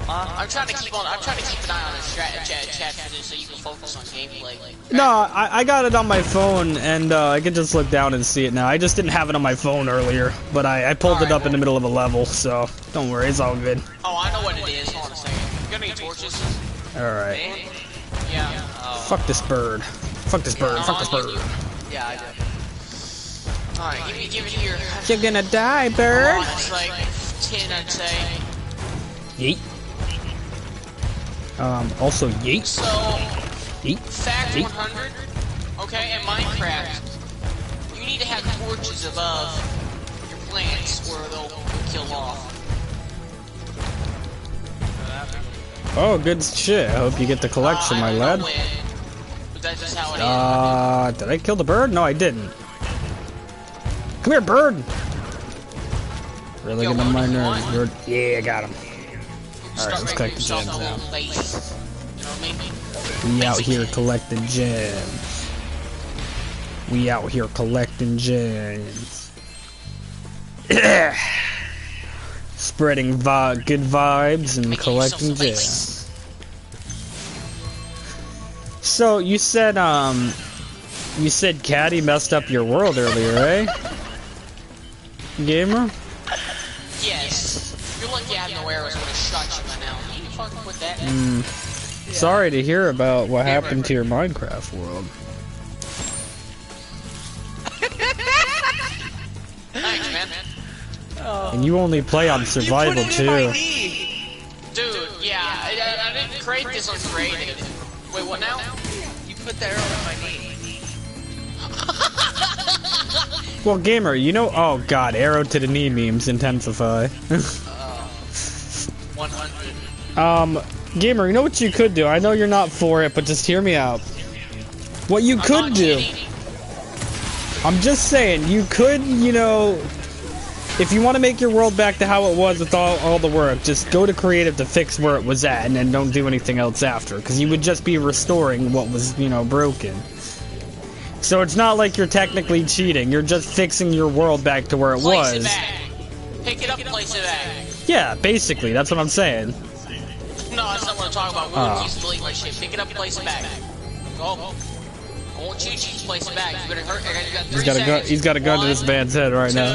S2: I'm trying to keep an eye on the chat for this so you can focus on gameplay.
S1: No, I got it on my phone, and I can just look down and see it now. I just didn't have it on my phone earlier, but I pulled it up in the middle of a level, so don't worry, it's all good.
S2: Oh, I know what it is. Hold on a second. You got any torches?
S1: Alright.
S2: Yeah.
S1: Fuck this bird. Fuck this bird. Fuck this bird.
S5: Yeah, I did.
S2: Alright, give it here.
S1: You're gonna die, bird.
S2: Oh, it's like 10, I'd say.
S1: Yeet. Also yeet.
S2: So,
S1: Yeet.
S2: fact
S1: Yeet.
S2: 100, okay, in Minecraft, you need to have torches above your plants or they'll kill off.
S1: Oh, good shit. I hope you get the collection, my
S2: I don't
S1: lad.
S2: know when, but that's just how it is.
S1: Did I kill the bird? No, I didn't. Come here, bird. Really
S2: Yo,
S1: getting on my
S2: what do you
S1: nerves,
S2: want?
S1: bird. Yeah, I got him.
S2: Start
S1: let's
S2: making
S1: collect the
S2: yourself
S1: gems
S2: a
S1: now.
S2: little base. You know what I mean?
S1: We out here collecting gems. We out here collecting gems. Spreading good vibes and
S2: Making
S1: collecting
S2: yourself a
S1: gems. So you said Caddy messed up your world earlier, eh? Gamer?
S2: Yes. You're lucky I have no arrows when I shot you by now. You can fucking put that.
S1: Sorry to hear about what happened to your Minecraft world.
S2: Thanks, man.
S1: And you only play on survival too.
S2: Dude, yeah, I didn't create this on creative. Wait, what now?
S5: You put the arrow in my knee.
S1: Well, gamer, you know, oh god, arrow to the knee memes intensify.
S5: 100.
S1: Gamer, you know what you could do? I know you're not for it, but just hear me out. What you could do, I'm just saying, you could, you know, if you want to make your world back to how it was with all the work, just go to creative to fix where it was at, and then don't do anything else after, because you would just be restoring what was, you know, broken. So it's not like you're technically cheating, you're just fixing your world back to where it
S2: Place it
S1: was.
S2: back. Pick it up, place it back.
S1: Yeah, basically, that's what I'm saying.
S2: No, that's not what I'm talking about. We're just delete my shit. Pick it up, place it back. Go. I won't shoot you, just place it back. You better hurt. You got 30 seconds.
S1: He's got a gun to this man's head right now.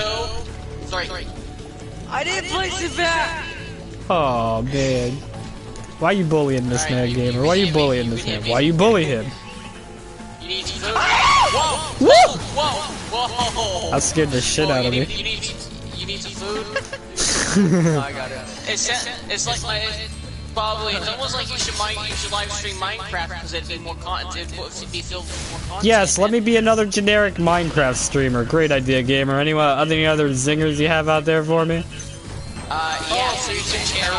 S2: 2, 3.
S5: I didn't place it back!
S1: Oh man. Why you bullying this man, gamer? Why you bullying this man? Why you bully him?
S2: You need some food. Whoa! Whoa! Whoa! Whoa!
S1: That scared the shit out of me.
S2: You need some food?
S5: I got it.
S2: It's like probably, it's almost like you should live stream Minecraft because it'd be more content, it'd be filled with more content.
S1: Yes, let me be another generic Minecraft streamer. Great idea, gamer. Any other zingers you have out there for me?
S2: Yeah, so you should share.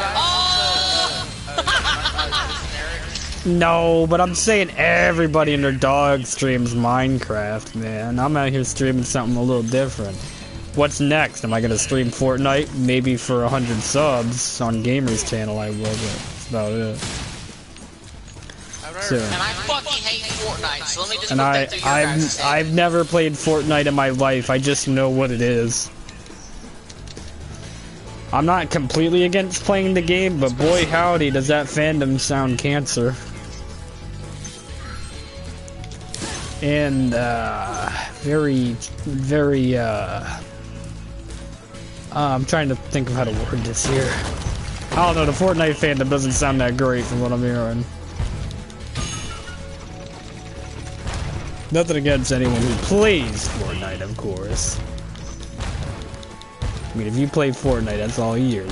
S1: No, but I'm saying everybody and their dog streams Minecraft, man. I'm out here streaming something a little different. What's next? Am I gonna stream Fortnite? Maybe for 100 subs on Gamer's channel I will, but that's about it. So,
S2: And I fucking hate Fortnite, so let me just
S1: and
S2: put that through your guys' head.
S1: I've never played Fortnite in my life, I just know what it is. I'm not completely against playing the game, but boy howdy does that fandom sound cancer. And, very, I'm trying to think of how to word this here. I don't know, the Fortnite fandom doesn't sound that great from what I'm hearing. Nothing against anyone who plays Fortnite, of course. I mean, if you play Fortnite, that's all you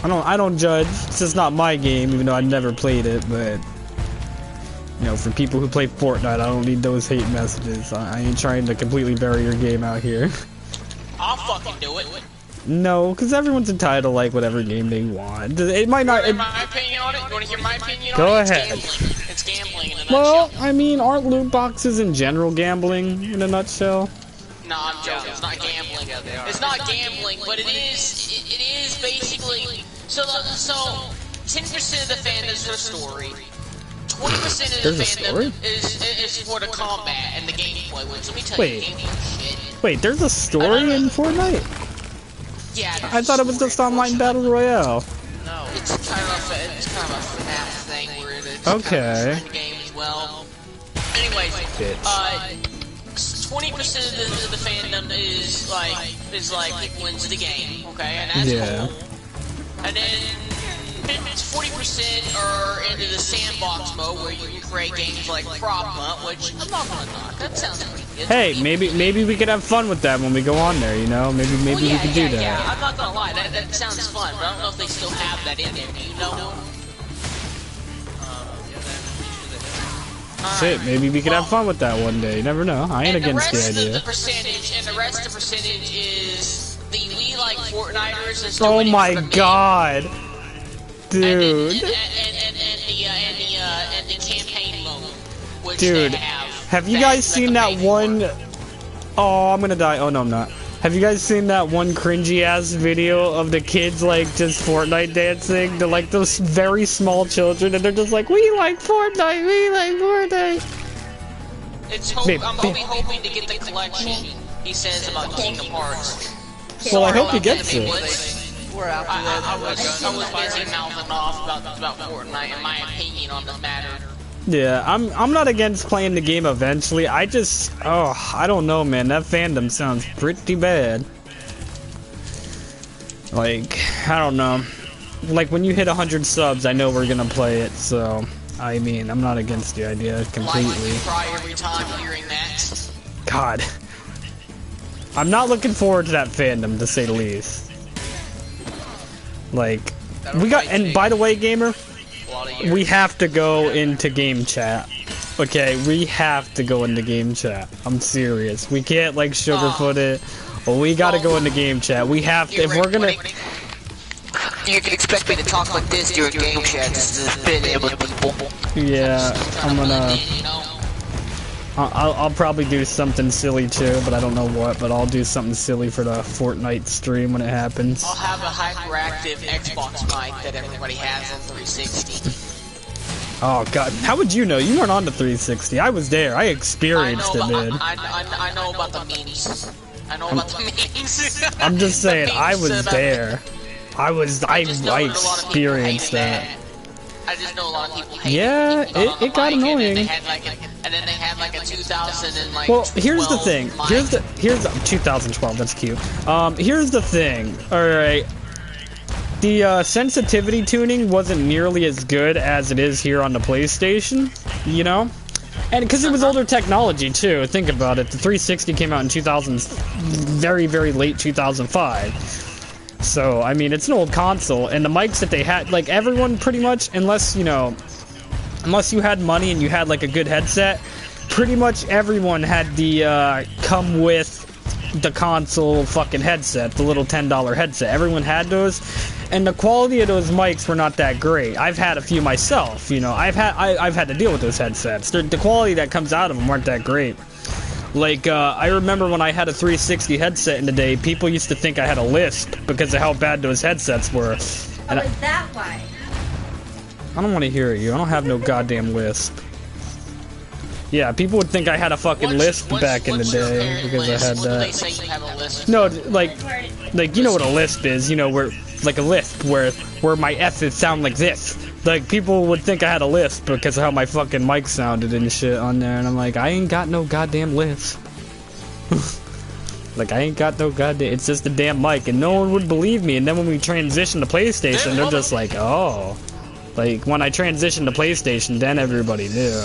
S1: know. I don't judge. It's just not my game, even though I never played it. But you know, for people who play Fortnite, I don't need those hate messages. I ain't trying to completely bury your game out here.
S2: I'll fucking do it.
S1: No, because everyone's entitled to like whatever game they want. It might not.
S2: My opinion on it. You want to hear my opinion
S1: Go
S2: on it?
S1: ahead.
S2: It's gambling in a
S1: Well,
S2: nutshell.
S1: I mean, aren't loot boxes in general gambling in a nutshell?
S2: No, I'm joking. It's not gambling. It's not gambling, but it is basically. So 10% of the fandom's for the story. 20% of the
S1: There's a story?
S2: fandom is for the combat and the gameplay. Which let me tell
S1: Wait.
S2: you, shit.
S1: Wait, there's a story in Fortnite?
S2: Yeah.
S1: I thought it was just online battle royale.
S2: No, it's kind of a FNAF thing where it's
S1: Okay.
S2: kind of game as well. Anyways,
S1: Bitch.
S2: 20% of the fandom is like it wins the game, okay, and that's
S1: Yeah.
S2: cool. And then 40% are into the sandbox mode where you can create games like Prop Hunt, which I'm not gonna knock. That sounds pretty good.
S1: Hey, maybe we could have fun with that when we go on there, you know? Maybe
S2: Well,
S1: we could do that.
S2: Yeah, I'm not gonna lie, that sounds fun, but I don't know if they still have that in there. Do you know?
S1: Shit, maybe we could have fun with that one day. You never know. I ain't against the idea.
S2: The percentage is the we like Fortniters and
S1: Oh my god. Dude.
S2: And the campaign mode, which
S1: Dude,
S2: they
S1: have you guys seen that one? Oh, I'm gonna die. Oh no, I'm not. Have you guys seen that one cringy ass video of the kids like just Fortnite dancing? They're like those very small children, and they're just like, "We like Fortnite, we like Fortnite."
S2: I'm hoping to get the collection. He says about Kingdom Hearts.
S1: Well, I hope he gets it.
S5: We're after that.
S2: I was busy mouthing off about Fortnite and my opinion on the matter.
S1: Yeah, I'm not against playing the game eventually. I don't know, man. That fandom sounds pretty bad. Like, I don't know. Like, when you hit 100 subs, I know we're gonna play it, so... I mean, I'm not against the idea completely.
S2: Why do you cry every time hearing that?
S1: God. I'm not looking forward to that fandom, to say the least. Like, we got... And by the way, gamer... We have to go into game chat. Okay, we have to go into game chat. I'm serious. We can't like sugarcoat it. But we gotta go into game chat. We have to, if we're gonna...
S2: You can expect me to talk like this during game chat just to fit in with people.
S1: Yeah, I'm gonna... I'll probably do something silly too, but I don't know what, but I'll do something silly for the Fortnite stream when it happens.
S2: I'll have a hyperactive Xbox mic that everybody has on 360.
S1: Oh god, how would you know? You weren't on the 360. I was there. I experienced it, man.
S2: I know about the memes. I know about the memes.
S1: I'm just saying,
S2: The
S1: I
S2: memes
S1: was
S2: about-
S1: there. I
S2: just know that a lot of people
S1: experienced
S2: hate
S1: that.
S2: I just know a lot of people hate
S1: Yeah,
S2: people on the
S1: it got
S2: mic,
S1: annoying.
S2: And then they had like a 2000 and like.
S1: Well, here's the
S2: 12
S1: thing.
S2: mic.
S1: Here's 2012. That's cute. Here's the thing. All right. The sensitivity tuning wasn't nearly as good as it is here on the PlayStation. You know, and because it was older technology too. Think about it. The 360 came out in 2000, very late 2005. So I mean, it's an old console, and the mics that they had, like everyone pretty much, unless you had money and you had like a good headset, pretty much everyone had the come with the console fucking headset, the little $10 headset. Everyone had those, and the quality of those mics were not that great. I've had a few myself, you know. I've had to deal with those headsets. The quality that comes out of them weren't that great. Like, I remember when I had a 360 headset in the day, people used to think I had a lisp because of how bad those headsets were. And
S3: is that why?
S1: I don't want to hear you. I don't have no goddamn lisp. Yeah, people would think I had a fucking lisp back in the day because I had that.
S2: They say you have a lisp?
S1: No, like you know what a lisp is, you know, where like a lisp where my F's sound like this. Like people would think I had a lisp because of how my fucking mic sounded and shit on there, and I'm like, I ain't got no goddamn lisp. Like I ain't got no goddamn. It's just a damn mic, and no one would believe me. And then when we transition to PlayStation, they're just like, oh. Like when I transitioned to PlayStation, then everybody knew.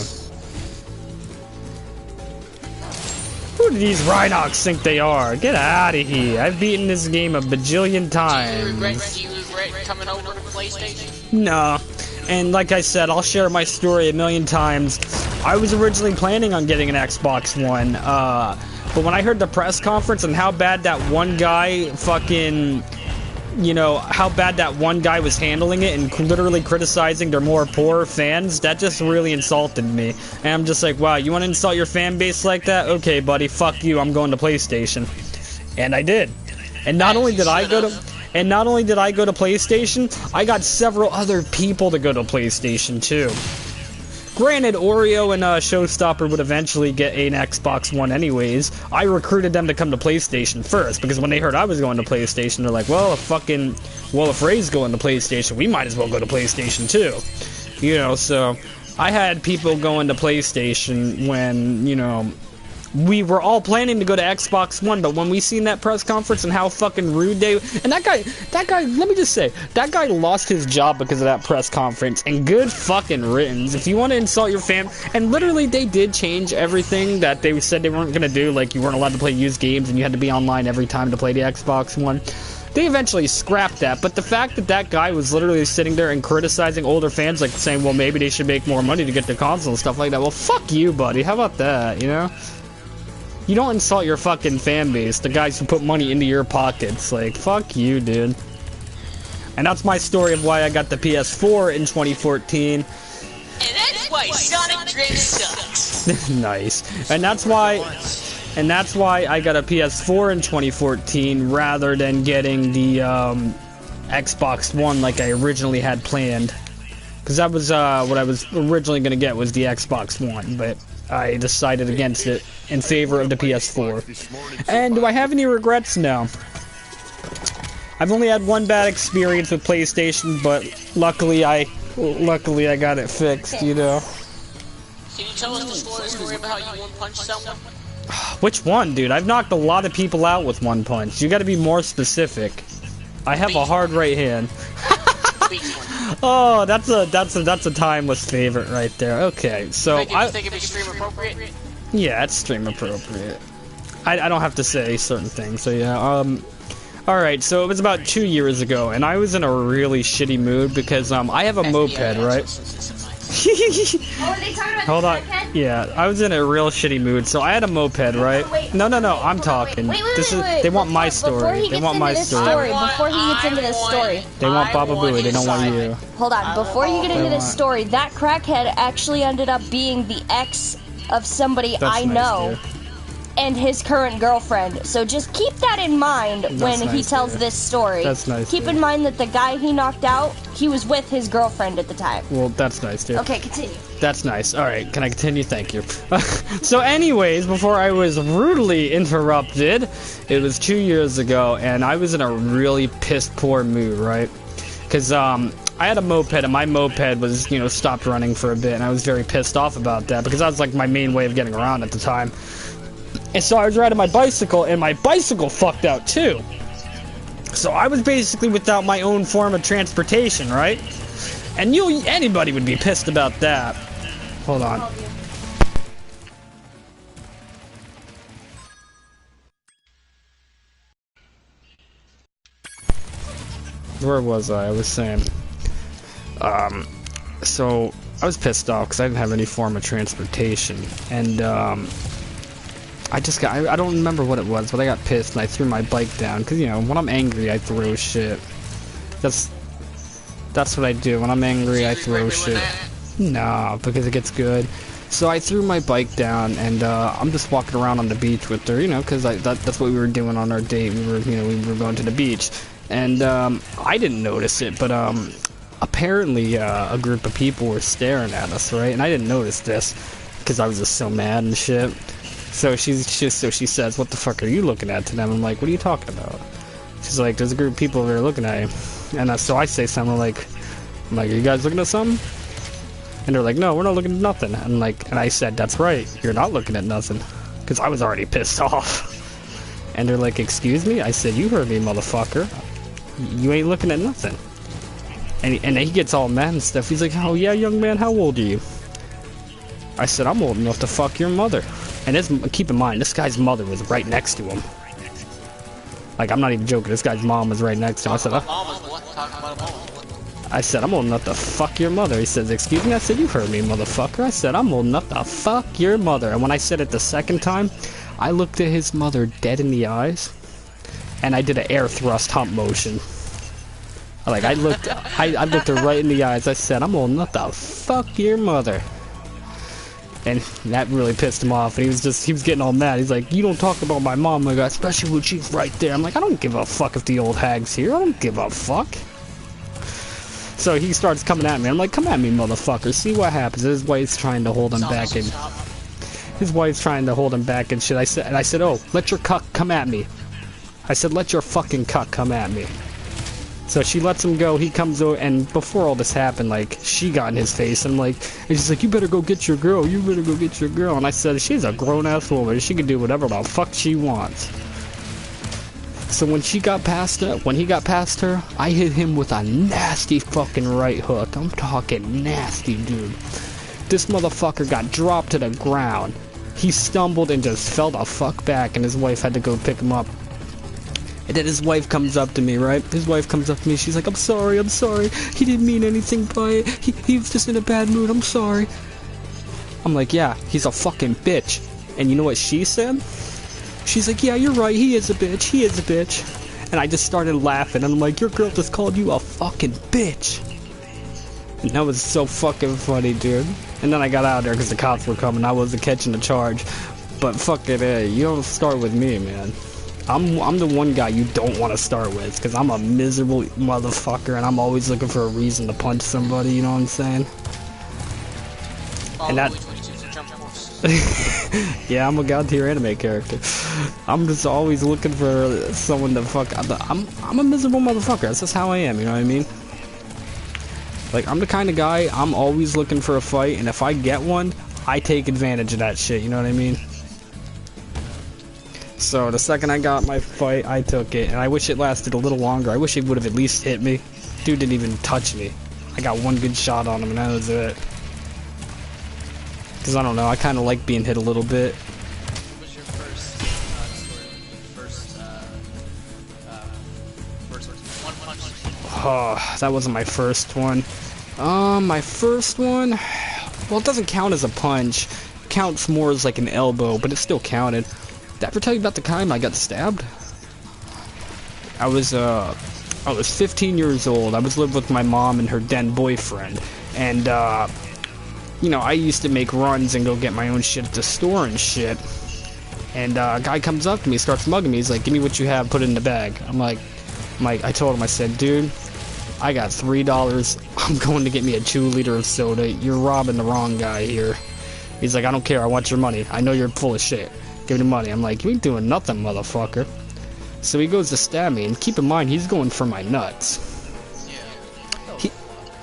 S1: Who do these Rhinox think they are? Get out of here. I've beaten this game a bajillion times.
S2: Do you regret coming over to PlayStation?
S1: No. And like I said, I'll share my story a million times. I was originally planning on getting an Xbox One, but when I heard the press conference and how bad that one guy fucking... You know, how bad that one guy was handling it and literally criticizing their more poor fans, that just really insulted me. And I'm just like, wow, you want to insult your fan base like that? Okay, buddy, fuck you, I'm going to PlayStation. And I did. And not only did I go to PlayStation, I got several other people to go to PlayStation too. Granted, Oreo and Showstopper would eventually get an Xbox One anyways. I recruited them to come to PlayStation first, because when they heard I was going to PlayStation, they're like, well, if Ray's going to PlayStation, we might as well go to PlayStation too. You know, so I had people going to PlayStation when, you know, we were all planning to go to Xbox One, but when we seen that press conference and how fucking rude they... And that guy, let me just say, that guy lost his job because of that press conference, and good fucking riddance. If you want to insult your fan... And literally, they did change everything that they said they weren't going to do, like you weren't allowed to play used games and you had to be online every time to play the Xbox One. They eventually scrapped that, but the fact that that guy was literally sitting there and criticizing older fans, like saying, well, maybe they should make more money to get their console and stuff like that. Well, fuck you, buddy. How about that, you know? You don't insult your fucking fan base, the guys who put money into your pockets. Like, fuck you, dude. And that's my story of why I got the PS4 in 2014.
S2: And that's why Sonic Drift sucks.
S1: Nice. And that's why I got a PS4 in 2014 rather than getting the Xbox One like I originally had planned. Because that was what I was originally going to get was the Xbox One, but I decided against it in favor of the PS4. And do I have any regrets? No. I've only had one bad experience with PlayStation, but luckily I got it fixed, you know.
S2: Can you tell us the story about how you one-punched someone?
S1: Which one, dude? I've knocked a lot of people out with one punch. You gotta be more specific. I have a hard right hand. Oh, that's a timeless favorite right there. Okay, so
S2: I think it'd be stream appropriate.
S1: Yeah, it's stream appropriate. I don't have to say certain things. So yeah. All right. So it was about 2 years ago, and I was in a really shitty mood because I have a moped, right?
S3: Oh, are they talking about
S1: Hold
S3: the
S1: on.
S3: crackhead?
S1: Yeah, I was in a real shitty mood, so I had a moped, right?
S3: Wait,
S1: No, I'm talking.
S3: Wait,
S1: They want my story. They want my story.
S3: Before he gets into this story.
S1: They want Baba Booey. They don't want you.
S3: Hold on, before you get into this
S1: want-
S3: story, that crackhead actually ended up being the ex of somebody
S1: That's
S3: I
S1: nice,
S3: know.
S1: dude.
S3: And his current girlfriend. So just keep that in mind when he
S1: nice,
S3: tells
S1: dude.
S3: this story.
S1: That's nice,
S3: Keep
S1: dude.
S3: in mind that the guy he knocked out, he was with his girlfriend at the time.
S1: Well, that's nice, dude.
S3: Okay, continue.
S1: That's nice. All right, can I continue? Thank you. So anyways, before I was rudely interrupted, it was 2 years ago, and I was in a really pissed poor mood, right? Because I had a moped, and my moped was, you know, stopped running for a bit, and I was very pissed off about that, because that was like my main way of getting around at the time. And so I was riding my bicycle, and my bicycle fucked out too. So I was basically without my own form of transportation, right? And anybody would be pissed about that. Hold on. Where was I? I was saying, so I was pissed off because I didn't have any form of transportation, and I don't remember what it was, but I got pissed and I threw my bike down, because, you know, when I'm angry, I throw shit. That's what I do. When I'm angry, I throw shit. No, because it gets good. So I threw my bike down, and I'm just walking around on the beach with her, you know, because that's what we were doing on our date. We were going to the beach, and I didn't notice it, but apparently a group of people were staring at us, right? And I didn't notice this because I was just so mad and shit. So she says, "What the fuck are you looking at?" to them. I'm like, "What are you talking about?" She's like, "There's a group of people over there looking at you." And so I say something like, "Are you guys looking at something?" And they're like, "No, we're not looking at nothing." And I said, "That's right, you're not looking at nothing," because I was already pissed off. And they're like, "Excuse me?" I said, "You heard me, motherfucker. You ain't looking at nothing." And he gets all mad and stuff. He's like, "Oh yeah, young man, how old are you?" I said, "I'm old enough to fuck your mother." And keep in mind, this guy's mother was right next to him. Like, I'm not even joking. This guy's mom was right next to him. I said, "I'm old enough to fuck your mother." He says, "Excuse me?" I said, "You heard me, motherfucker." I said, "I'm old enough to fuck your mother." And when I said it the second time, I looked at his mother dead in the eyes, and I did an air thrust hump motion. Like, I looked her right in the eyes. I said, "I'm old enough to fuck your mother." And that really pissed him off, and he was getting all mad. He's like, "You don't talk about my mom like that, especially when she's right there." I'm like, "I don't give a fuck if the old hag's here. I don't give a fuck." So he starts coming at me. I'm like, "Come at me, motherfucker. See what happens." His wife's trying to hold him back, and his wife's trying to hold him back and shit. I said, "Oh, let your cuck come at me." I said, "Let your fucking cuck come at me." So she lets him go. He comes over, and before all this happened, like, she got in his face, and she's like, "You better go get your girl. You better go get your girl." And I said, "She's a grown-ass woman. She can do whatever the fuck she wants." So when he got past her, I hit him with a nasty fucking right hook. I'm talking nasty, dude. This motherfucker got dropped to the ground. He stumbled and just fell the fuck back, and his wife had to go pick him up. And then his wife comes up to me, right? His wife comes up to me. She's like, I'm sorry. He didn't mean anything by it. He was just in a bad mood. I'm sorry." I'm like, "Yeah, he's a fucking bitch." And you know what she said? She's like, "Yeah, you're right. He is a bitch. And I just started laughing. And I'm like, "Your girl just called you a fucking bitch." And that was so fucking funny, dude. And then I got out of there because the cops were coming. I wasn't catching the charge. But fuck it, you don't start with me, man. I'm the one guy you don't want to start with, because I'm a miserable motherfucker, and I'm always looking for a reason to punch somebody, you know what I'm saying? And that... Yeah, I'm a god tier anime character. I'm just always looking for someone to fuck... I'm a miserable motherfucker, that's just how I am, you know what I mean? Like, I'm the kind of guy, I'm always looking for a fight, and if I get one, I take advantage of that shit, you know what I mean? So the second I got my fight, I took it, and I wish it lasted a little longer. I wish it would have at least hit me. Dude didn't even touch me. I got one good shot on him, and that was it. Because I don't know, I kind of like being hit a little bit.
S5: What was your first one punch?
S1: Oh, that wasn't my first one. My first one, well, it doesn't count as a punch. It counts more as like an elbow, but it still counted. Did I ever tell you about the time I got stabbed? I was 15 years old. I was living with my mom and her then boyfriend. And, you know, I used to make runs and go get my own shit at the store and shit. And a guy comes up to me, starts mugging me. He's like, "Give me what you have, put it in the bag." I told him, I said, "Dude, I got $3. I'm going to get me a 2-liter of soda. You're robbing the wrong guy here." He's like, "I don't care. I want your money. I know you're full of shit. Give me the money." I'm like, "You ain't doing nothing, motherfucker." So he goes to stab me, and keep in mind, he's going for my nuts.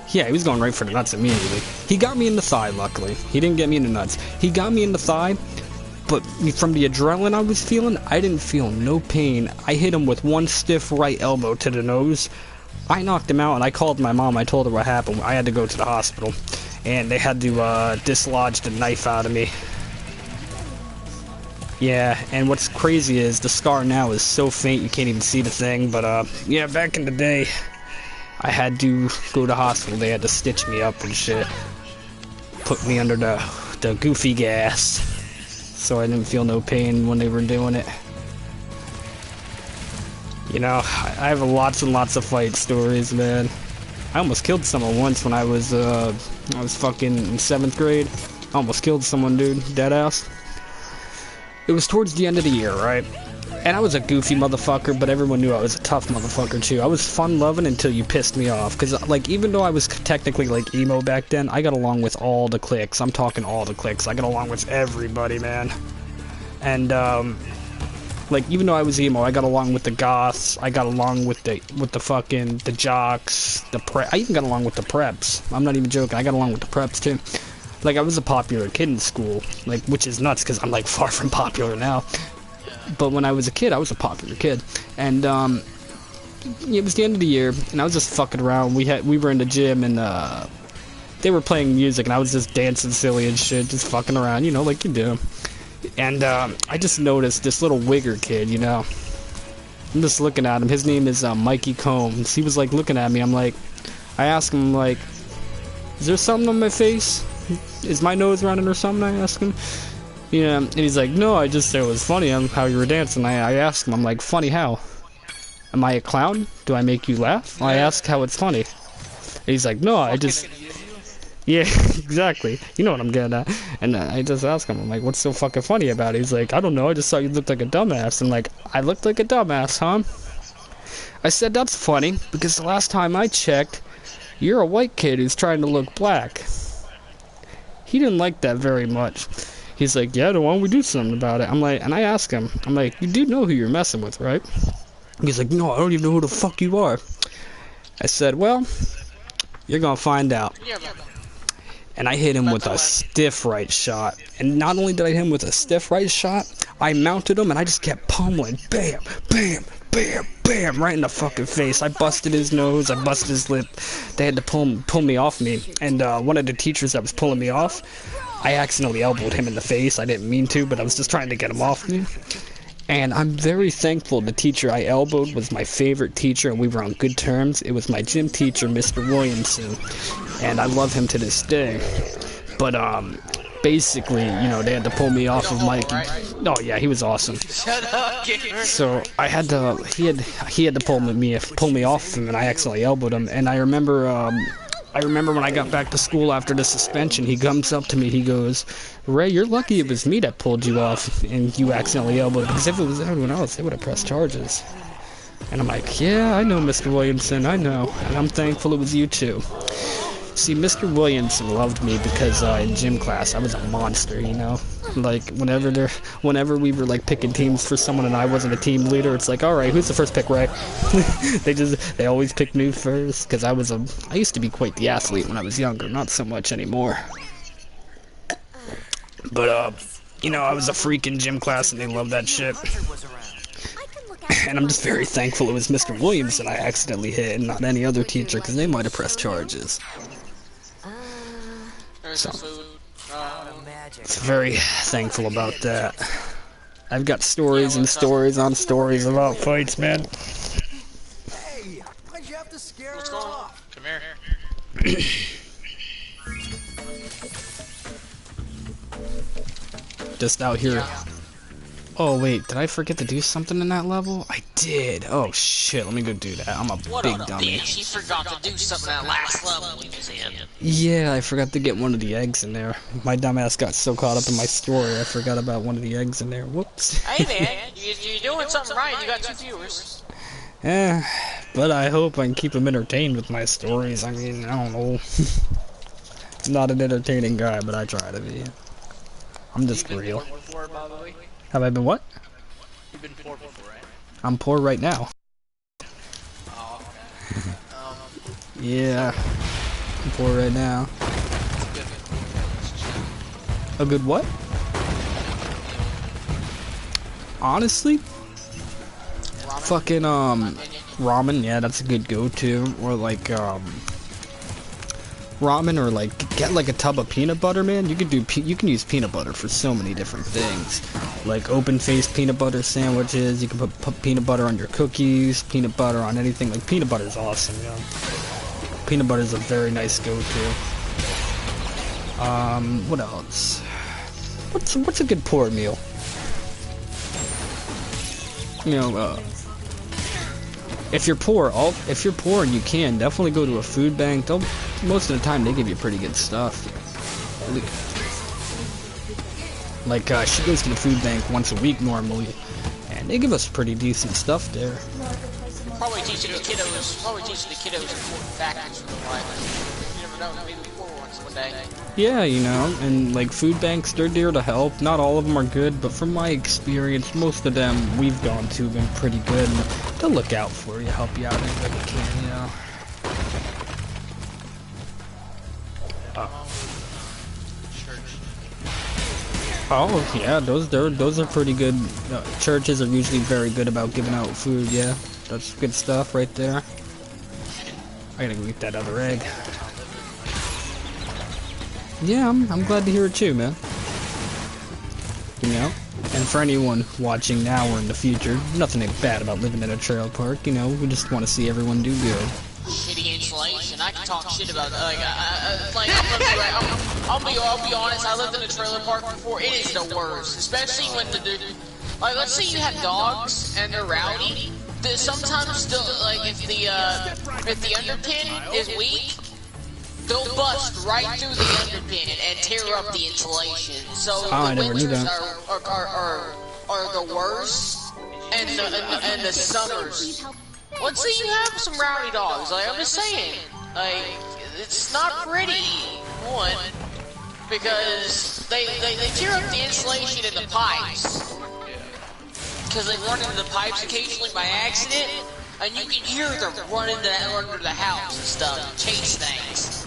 S1: He was going right for the nuts immediately. He got me in the thigh, luckily. He didn't get me in the nuts. He got me in the thigh, but from the adrenaline I was feeling, I didn't feel no pain. I hit him with one stiff right elbow to the nose. I knocked him out, and I called my mom. I told her what happened. I had to go to the hospital, and they had to dislodge the knife out of me. Yeah, and what's crazy is the scar now is so faint you can't even see the thing, but yeah, back in the day, I had to go to the hospital. They had to stitch me up and shit. Put me under the goofy gas, so I didn't feel no pain when they were doing it. You know, I have lots and lots of fight stories, man. I almost killed someone once when I was fucking in 7th grade. Almost killed someone, dude. Deadass. It was towards the end of the year, right? And I was a goofy motherfucker, but everyone knew I was a tough motherfucker too. I was fun-loving until you pissed me off. Because, like, even though I was technically, like, emo back then, I got along with all the cliques. I'm talking all the cliques. I got along with everybody, man. And, like, even though I was emo, I got along with the goths. I got along with the fucking, the jocks, I even got along with the preps. I'm not even joking. I got along with the preps, too. Like, I was a popular kid in school. Like, which is nuts, because I'm, like, far from popular now. But when I was a kid, I was a popular kid, and it was the end of the year, and I was just fucking around. We were in the gym, and they were playing music, and I was just dancing silly and shit, just fucking around, you know, like you do. And I just noticed this little wigger kid, you know. I'm just looking at him. His name is Mikey Combs. He was like looking at me. I asked him, like, is there something on my face? Is my nose running or something? I asked him. Yeah, and he's like, no, I just said it was funny how you were dancing. I asked him, I'm like, funny how? Am I a clown? Do I make you laugh? I asked how it's funny. And he's like, no, I just... Yeah, exactly. You know what I'm getting at. And I just asked him, I'm like, what's so fucking funny about it? He's like, I don't know, I just thought you looked like a dumbass. I'm like, I looked like a dumbass, huh? I said, that's funny, because the last time I checked, you're a white kid who's trying to look black. He didn't like that very much. He's like, yeah, why don't we do something about it? I'm like, and I ask him, I'm like, you do know who you're messing with, right? He's like, no, I don't even know who the fuck you are. I said, well, you're gonna find out. And I hit him with a stiff right shot. And not only did I hit him with a stiff right shot, I mounted him and I just kept pummeling. Bam, bam, bam, bam, right in the fucking face. I busted his nose, I busted his lip. They had to pull me off me. And one of the teachers that was pulling me off, I accidentally elbowed him in the face. I didn't mean to, but I was just trying to get him off me. And I'm very thankful the teacher I elbowed was my favorite teacher, and we were on good terms. It was my gym teacher, Mr. Williamson, and I love him to this day. But basically, you know, they had to pull me off of Mikey. Oh yeah, he was awesome. So I had to, he had to pull me off him, and I accidentally elbowed him. And I remember when I got back to school after the suspension, he comes up to me, he goes, Ray, you're lucky it was me that pulled you off and you accidentally elbowed him, because if it was anyone else, they would have pressed charges. And I'm like, yeah, I know, Mr. Williamson, I know, and I'm thankful it was you too. See, Mr. Williamson loved me because in gym class, I was a monster, you know? Like, whenever we were, like, picking teams for someone and I wasn't a team leader, it's like, alright, who's the first pick, Ray? they always pick me first, because I used to be quite the athlete when I was younger, not so much anymore. But, you know, I was a freak in gym class and they loved that shit. And I'm just very thankful it was Mr. Williamson I accidentally hit and not any other teacher, because they might have pressed charges. So, very thankful about that. I've got stories and stories on stories about fights, man.
S4: Hey, why'd you have to scare her off?
S2: Come here.
S1: Just out here. Oh wait, did I forget to do something in that level? I did. Oh shit, let me go do that. I'm a big dummy.
S2: He forgot to do something that last level we was in.
S1: Yeah, I forgot to get one of the eggs in there. My dumbass got so caught up in my story, I forgot about one of the eggs in there. Whoops.
S2: Hey man, you're doing something right. You got 2 viewers.
S1: Yeah, but I hope I can keep them entertained with my stories. I mean, I don't know. I'm not an entertaining guy, but I try to be. I'm just real. Have I been what?
S5: You've been poor before, right?
S1: I'm poor right now.
S5: Oh, okay.
S1: Yeah. I'm poor right now. A good what? Honestly? Fucking, ramen, yeah, that's a good go-to. Or like, ramen, or like get like a tub of peanut butter, man. You can use peanut butter for so many different things, like open-faced peanut butter sandwiches. You can put peanut butter on your cookies, peanut butter on anything. Like, peanut butter is awesome, you know. Peanut butter is a very nice go-to. What else? What's a good poor meal? You know, if you're poor and you can, definitely go to a food bank. Most of the time they give you pretty good stuff. Like, she goes to the food bank once a week normally, and they give us pretty decent stuff there.
S2: Probably teaching the kiddos important factors for their life. You never know, maybe poor ones one day.
S1: Yeah, you know, and like food banks, they're there to help. Not all of them are good, but from my experience, most of them we've gone to have been pretty good. And they'll look out for you, help you out any way they can, you know. Oh yeah, those are pretty good. Churches are usually very good about giving out food. Yeah, that's good stuff right there. I gotta go eat that other egg. Yeah, I'm glad to hear it too, man. You know, and for anyone watching now or in the future, nothing bad about living in a trailer park. You know, we just want to see everyone do good.
S2: Shitty insulation. I can talk shit about like I'm gonna be right. I'll be honest. I lived in a trailer park before. It is the worst, especially when like let's say you have dogs and they're rowdy. Sometimes still like if the underpin is weak, they'll bust right through the underpin and tear up the insulation. So the winters are the worst, and the summers. Let's say you have some rowdy dogs. Like I'm just saying, like it's not pretty. One, because they tear up the insulation in the pipes. Because they run into the pipes occasionally by accident, and you can hear them run into under the house and stuff, and chase things.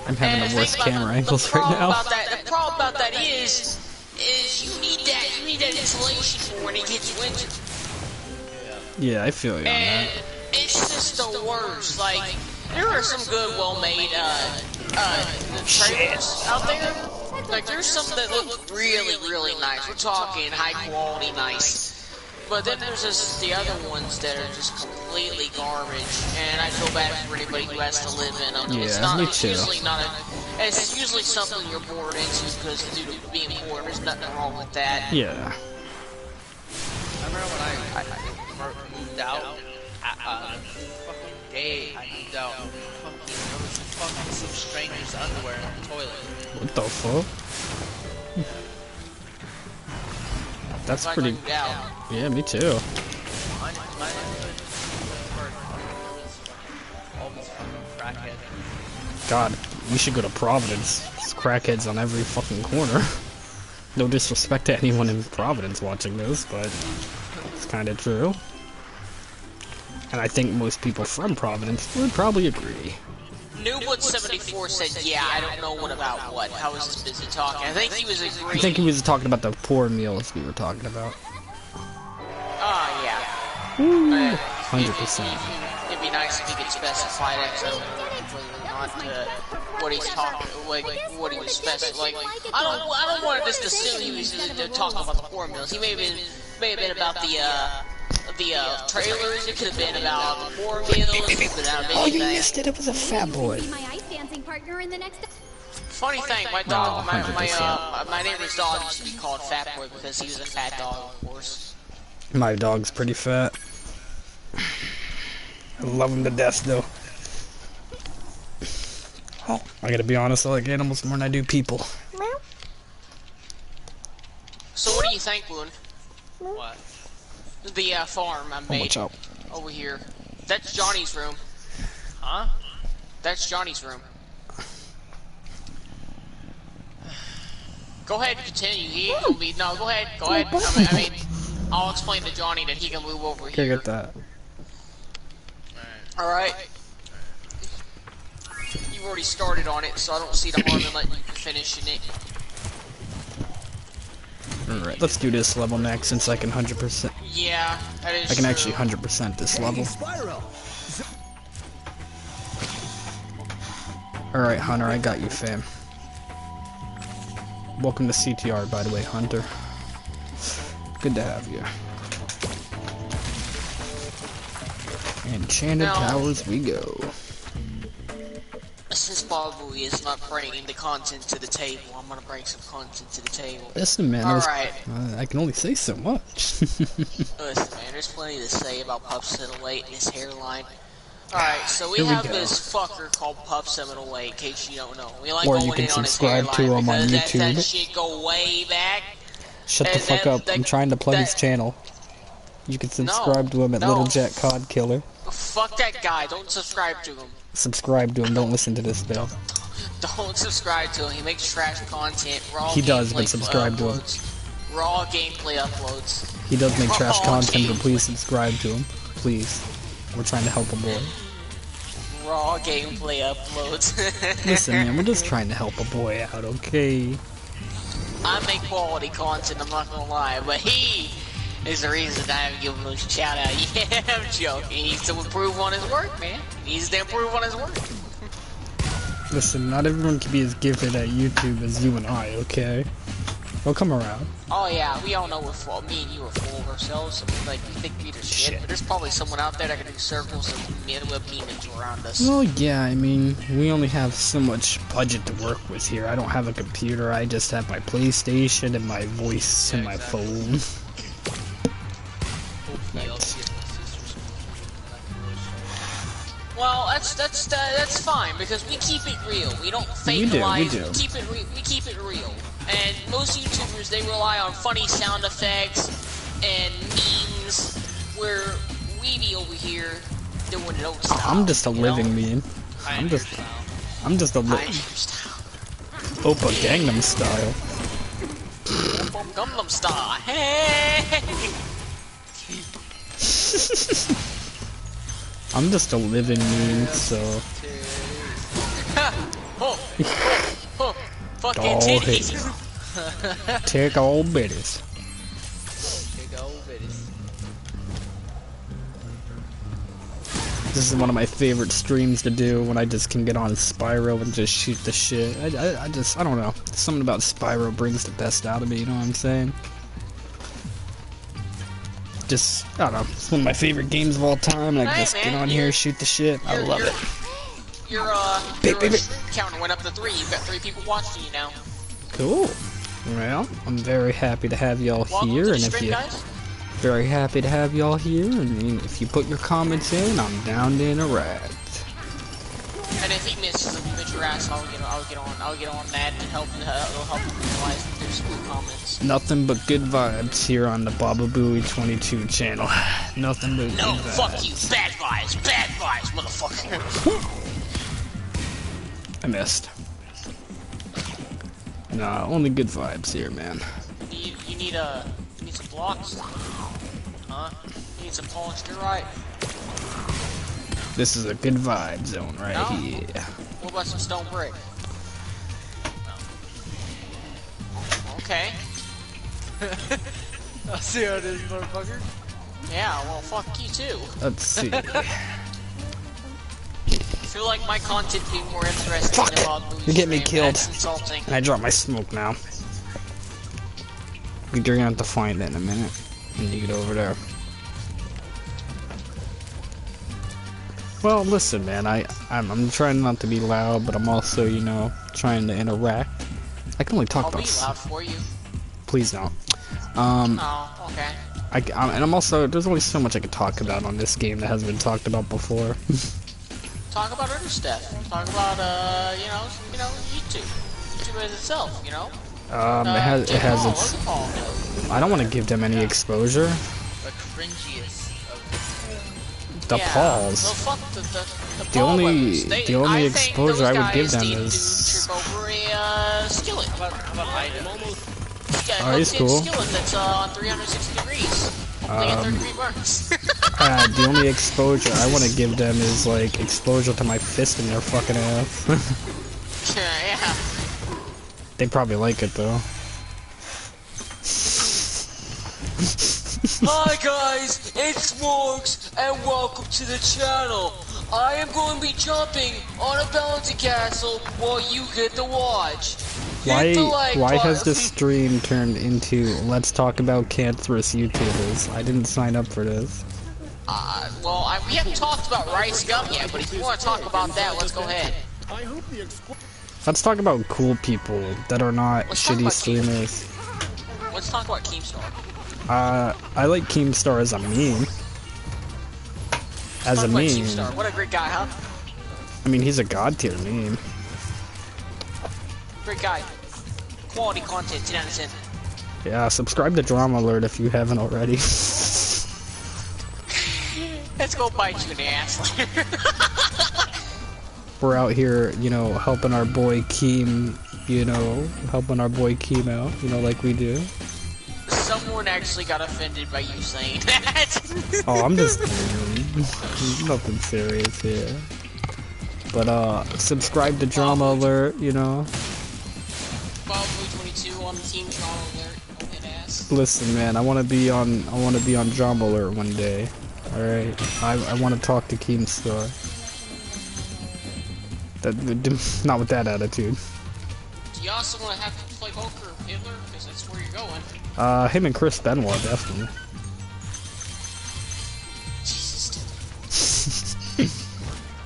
S1: I'm having the worst camera angles right now.
S2: The problem about that is you need that insulation for when it gets winter.
S1: Yeah, I feel you on that.
S2: And it's just the worst. Like there are some good, well-made trailers out there. Like there's some that look really, really nice. We're talking high quality, nice. But then there's just the other ones that are just completely garbage, and I feel bad for anybody who has to live in them.
S1: Yeah, me too.
S2: It's usually something you're bored into because due to being bored, there's nothing wrong with that.
S1: Yeah.
S5: I remember when I moved out, fucking day I moved out, fucking some stranger's underwear in the toilet.
S1: What the fuck? That's pretty. Yeah, me too. God, we should go to Providence. There's crackheads on every fucking corner. No disrespect to anyone in Providence watching this, but it's kind of true. And I think most people from Providence would probably agree.
S2: Newblood74 said, yeah, I don't know what about what. How was this busy talking? I think he was agreeing.
S1: I think he was talking about the poor meals we were talking about.
S2: Oh, yeah.
S1: 100%.
S2: It'd be nice if he could specify that, so not what he's talking, like what he was specifying. Like, I don't want to just assume he was talking about the poor meals. He may have been about the trailers. It could have been about the poor meals.
S1: Oh, you missed it. It was a fat boy.
S2: Funny thing, my dog, my neighbor's dog used to be called Fat Boy because he was a fat dog, of course.
S1: My dog's pretty fat. I love him to death, though. Oh, I gotta be honest, I like animals more than I do people.
S2: So what do you think, Boone?
S5: What?
S2: The farm I made over here. That's Johnny's room.
S5: Huh?
S2: That's Johnny's room. Go ahead and continue. He ain't gonna be. No, go ahead. Go ahead. I mean, I'll explain to Johnny that he can move over here.
S1: Okay, get that.
S2: Alright. You've already started on it, so I don't see the harm in letting you finish it.
S1: Alright, let's do this level next since I can 100%.
S2: Yeah, that is
S1: I can
S2: true.
S1: actually 100% this level.
S4: Spyro.
S1: Alright, Hunter, I got you, fam. Welcome to CTR, by the way, Hunter. Good to have you. Enchanted Towers we go.
S2: Since Babu is not bringing the content to the table, I'm gonna bring some content to the table.
S1: Listen, man, I can only say so much.
S2: Listen, man, there's plenty to say about Puff Little Late and his hairline. Alright, so we
S1: Here we
S2: have
S1: go.
S2: this fucker called Puff 708, in case you don't know. We like
S1: Or
S2: going
S1: you can
S2: in on his
S1: subscribe to
S2: hairline
S1: him on
S2: because that
S1: YouTube.
S2: shit go way back.
S1: Shut the
S2: And
S1: fuck up. I'm trying to plug his channel. You can subscribe to him at Little Jack Cod Killer.
S2: Fuck that guy, don't subscribe to him.
S1: Subscribe to him, don't listen to this bill.
S2: Don't subscribe to him, he makes trash content, raw
S1: He does, but
S2: gameplay
S1: subscribe to him.
S2: uploads. Raw gameplay uploads.
S1: He does make trash
S2: Raw
S1: content, but
S2: gameplay.
S1: please subscribe to him. Please. We're trying to help a boy.
S2: Raw gameplay uploads.
S1: Listen, man, we're just trying to help a boy out, okay?
S2: I make quality content, I'm not gonna lie, but he is the reason I haven't given him a shout out. Yeah, I'm joking. He needs to improve on his work, man. He needs to improve on his work.
S1: Listen, not everyone can be as gifted at YouTube as you and I, okay? We'll come around.
S2: Oh yeah, we all know me and you are full of ourselves, so we think we're the shit. But there's probably someone out there that can do circles and mid-web demons around us.
S1: Well, yeah, I mean, we only have so much budget to work with here. I don't have a computer, I just have my PlayStation and my voice and my phone.
S2: Well, that's fine because we keep it real. We don't fake lies. We keep it real. And most YouTubers, they rely on funny sound effects and memes, where we be over here doing it old style.
S1: I'm just a living meme. I'm just a living. Oppa Gangnam Style.
S2: Gangnam Style. Hey.
S1: I'm just a living meme, so.
S2: Fucking
S1: Oh,
S2: titties.
S1: hey. Take all bitties. This is one of my favorite streams to do when I just can get on Spyro and just shoot the shit. I don't know. Something about Spyro brings the best out of me, you know what I'm saying? Just, I don't know. It's one of my favorite games of all time, and I just get on here, shoot the shit. I love it.
S2: Your counter went up to 3. You've got 3 people watching you now.
S1: Cool. Well, I'm very happy to have y'all here, and if you very happy to have y'all here, and if you put your comments in, I'm down to interact.
S2: And if he misses your ass, I'll get on that and help him realize that there's cool comments.
S1: Nothing but good vibes here on the Baba Booey 22 channel. Nothing but good vibes.
S2: Fuck you, bad vibes, motherfucker.
S1: I missed. Nah, only good vibes here, man.
S2: You need some blocks? Huh? You need some polished diorite?
S1: This is a good vibe zone right here.
S2: What about some stone brick? Okay.
S5: I'll see how it is, motherfucker.
S2: Yeah, well, fuck you too.
S1: Let's see.
S2: I feel like my content would be more interesting than about Boo's
S1: You get me
S2: stream.
S1: killed.
S2: That's insulting.
S1: And I drop my smoke now. You're gonna have to find it in a minute. And you get over there. Well, listen, man. I'm trying not to be loud, but I'm also, you know, trying to interact. I can only talk
S2: I'll
S1: about.
S2: be loud for you.
S1: Please don't.
S2: Oh, okay.
S1: And I'm also. There's only so much I can talk about on this game that hasn't been talked about before.
S2: Talk about other stuff. Talk about you know, YouTube. YouTube as itself, you know.
S1: It has its. I don't want to give them any exposure.
S5: The cringiest of
S1: The Pauls.
S2: Well, fuck
S1: The only
S2: I think
S1: exposure
S2: those
S1: I would give
S2: guys
S1: them
S2: need to
S1: is.
S2: trip over a skillet.
S5: how about Ida?
S1: Oh, he's cool.
S2: Skillet that's on 360 degrees. Hopefully at 33 burns.
S1: The only exposure I want to give them is like exposure to my fist in their fucking ass.
S2: Yeah.
S1: They probably like it though.
S2: Hi guys, it's Morgs, and welcome to the channel. I am going to be jumping on a bounty castle while you get to watch.
S1: Why has this stream turned into let's talk about cancerous YouTubers? I didn't sign up for this.
S2: We haven't talked about Rice Gum yet, but if you want to talk about that, let's go ahead.
S1: Let's talk about cool people that are not shitty streamers.
S2: Let's talk about Keemstar.
S1: I like Keemstar as a meme. As a
S2: Fun play
S1: meme.
S2: Keemstar. What a great guy, huh?
S1: I mean, he's a god tier meme.
S2: Great guy. Quality content, 10 out of 10.
S1: Yeah, subscribe to Drama Alert if you haven't already.
S2: Let's go bite you in the ass later.
S1: We're out here, you know, helping our boy Keem, you know, helping our boy Keem out, you know, like we do.
S2: Someone actually got offended by you saying that.
S1: Oh, I'm just nothing serious here. But subscribe to Drama Alert, you know.
S2: Probably 22 on the team Drama Alert. That ass.
S1: Listen, man, I want to be on Drama Alert one day. All right, I want to talk to Keemstar. Not with that attitude.
S2: Do you also want to have to play Hulk or Hitler? Because that's where you're going.
S1: Him and Chris Benoit, definitely.
S2: Jesus.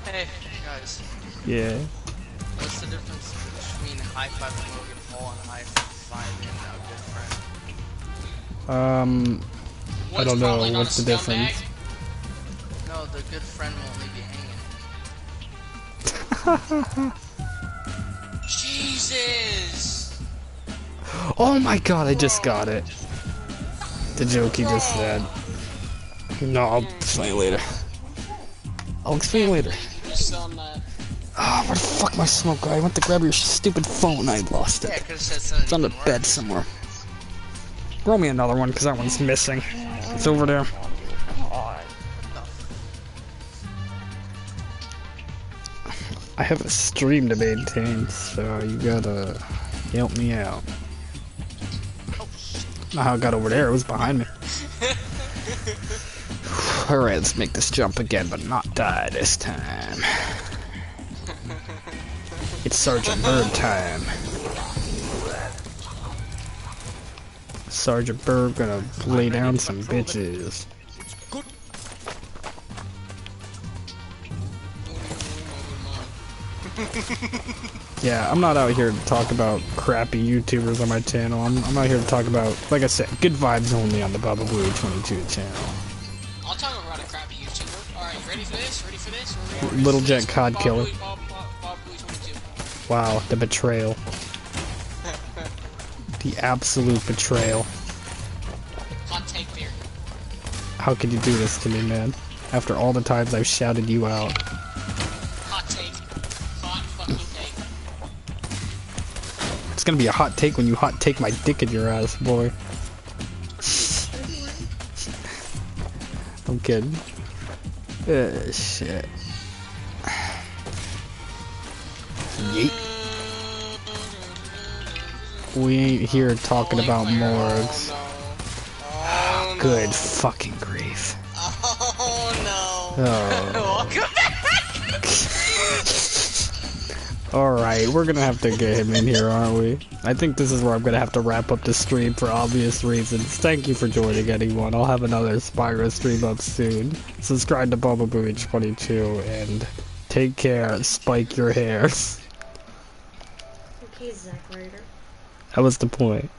S5: Hey, guys.
S1: Yeah.
S5: What's the difference between High Five Logan Paul and High Five and Good Friend?
S1: I don't know. What's the difference?
S5: No, the good friend won't leave you hanging.
S2: Jesus!
S1: Oh my god, I just got it. The joke he just said. No, I'll explain later. I'll explain later.
S2: Just on that.
S1: Oh, where the fuck my smoke guy? I went to grab your stupid phone. I lost
S5: Yeah,
S1: it.
S5: could've said something.
S1: It's on the
S5: even
S1: bed
S5: worse.
S1: somewhere. Roll me another one, because that one's missing. It's over there. I have a stream to maintain, so you gotta help me out. Not how it got over there, it was behind me. Alright, let's make this jump again, but not die this time. It's Sergeant Bird time. Sergeant Bird gonna lay down some bitches. Yeah, I'm not out here to talk about crappy YouTubers on my channel. I'm out here to talk about, like I said, good vibes only on the Baba Booey 22 channel.
S2: I'll talk about a crappy YouTuber. Alright, ready for this? Ready for this?
S1: Little Jet Cod Killer.
S2: Bob Booey 22.
S1: Wow, the betrayal. The absolute betrayal.
S2: Hot take there.
S1: How could you do this to me, man? After all the times I've shouted you out.
S2: Hot take. Hot fucking take.
S1: It's gonna be a hot take when you hot take my dick in your ass, boy. I'm kidding. Shit. Yeet. We ain't here talking about morgues.
S2: Oh, no.
S1: Good fucking grief.
S2: Oh no.
S1: Oh.
S2: Welcome back.
S1: Alright, we're gonna have to get him in here, aren't we? I think this is where I'm gonna have to wrap up the stream for obvious reasons. Thank you for joining, anyone. I'll have another Spyro stream up soon. Subscribe to Baba Booey 22 and take care. Spike your hair.
S3: Okay, Zack Ryder.
S1: That was the point.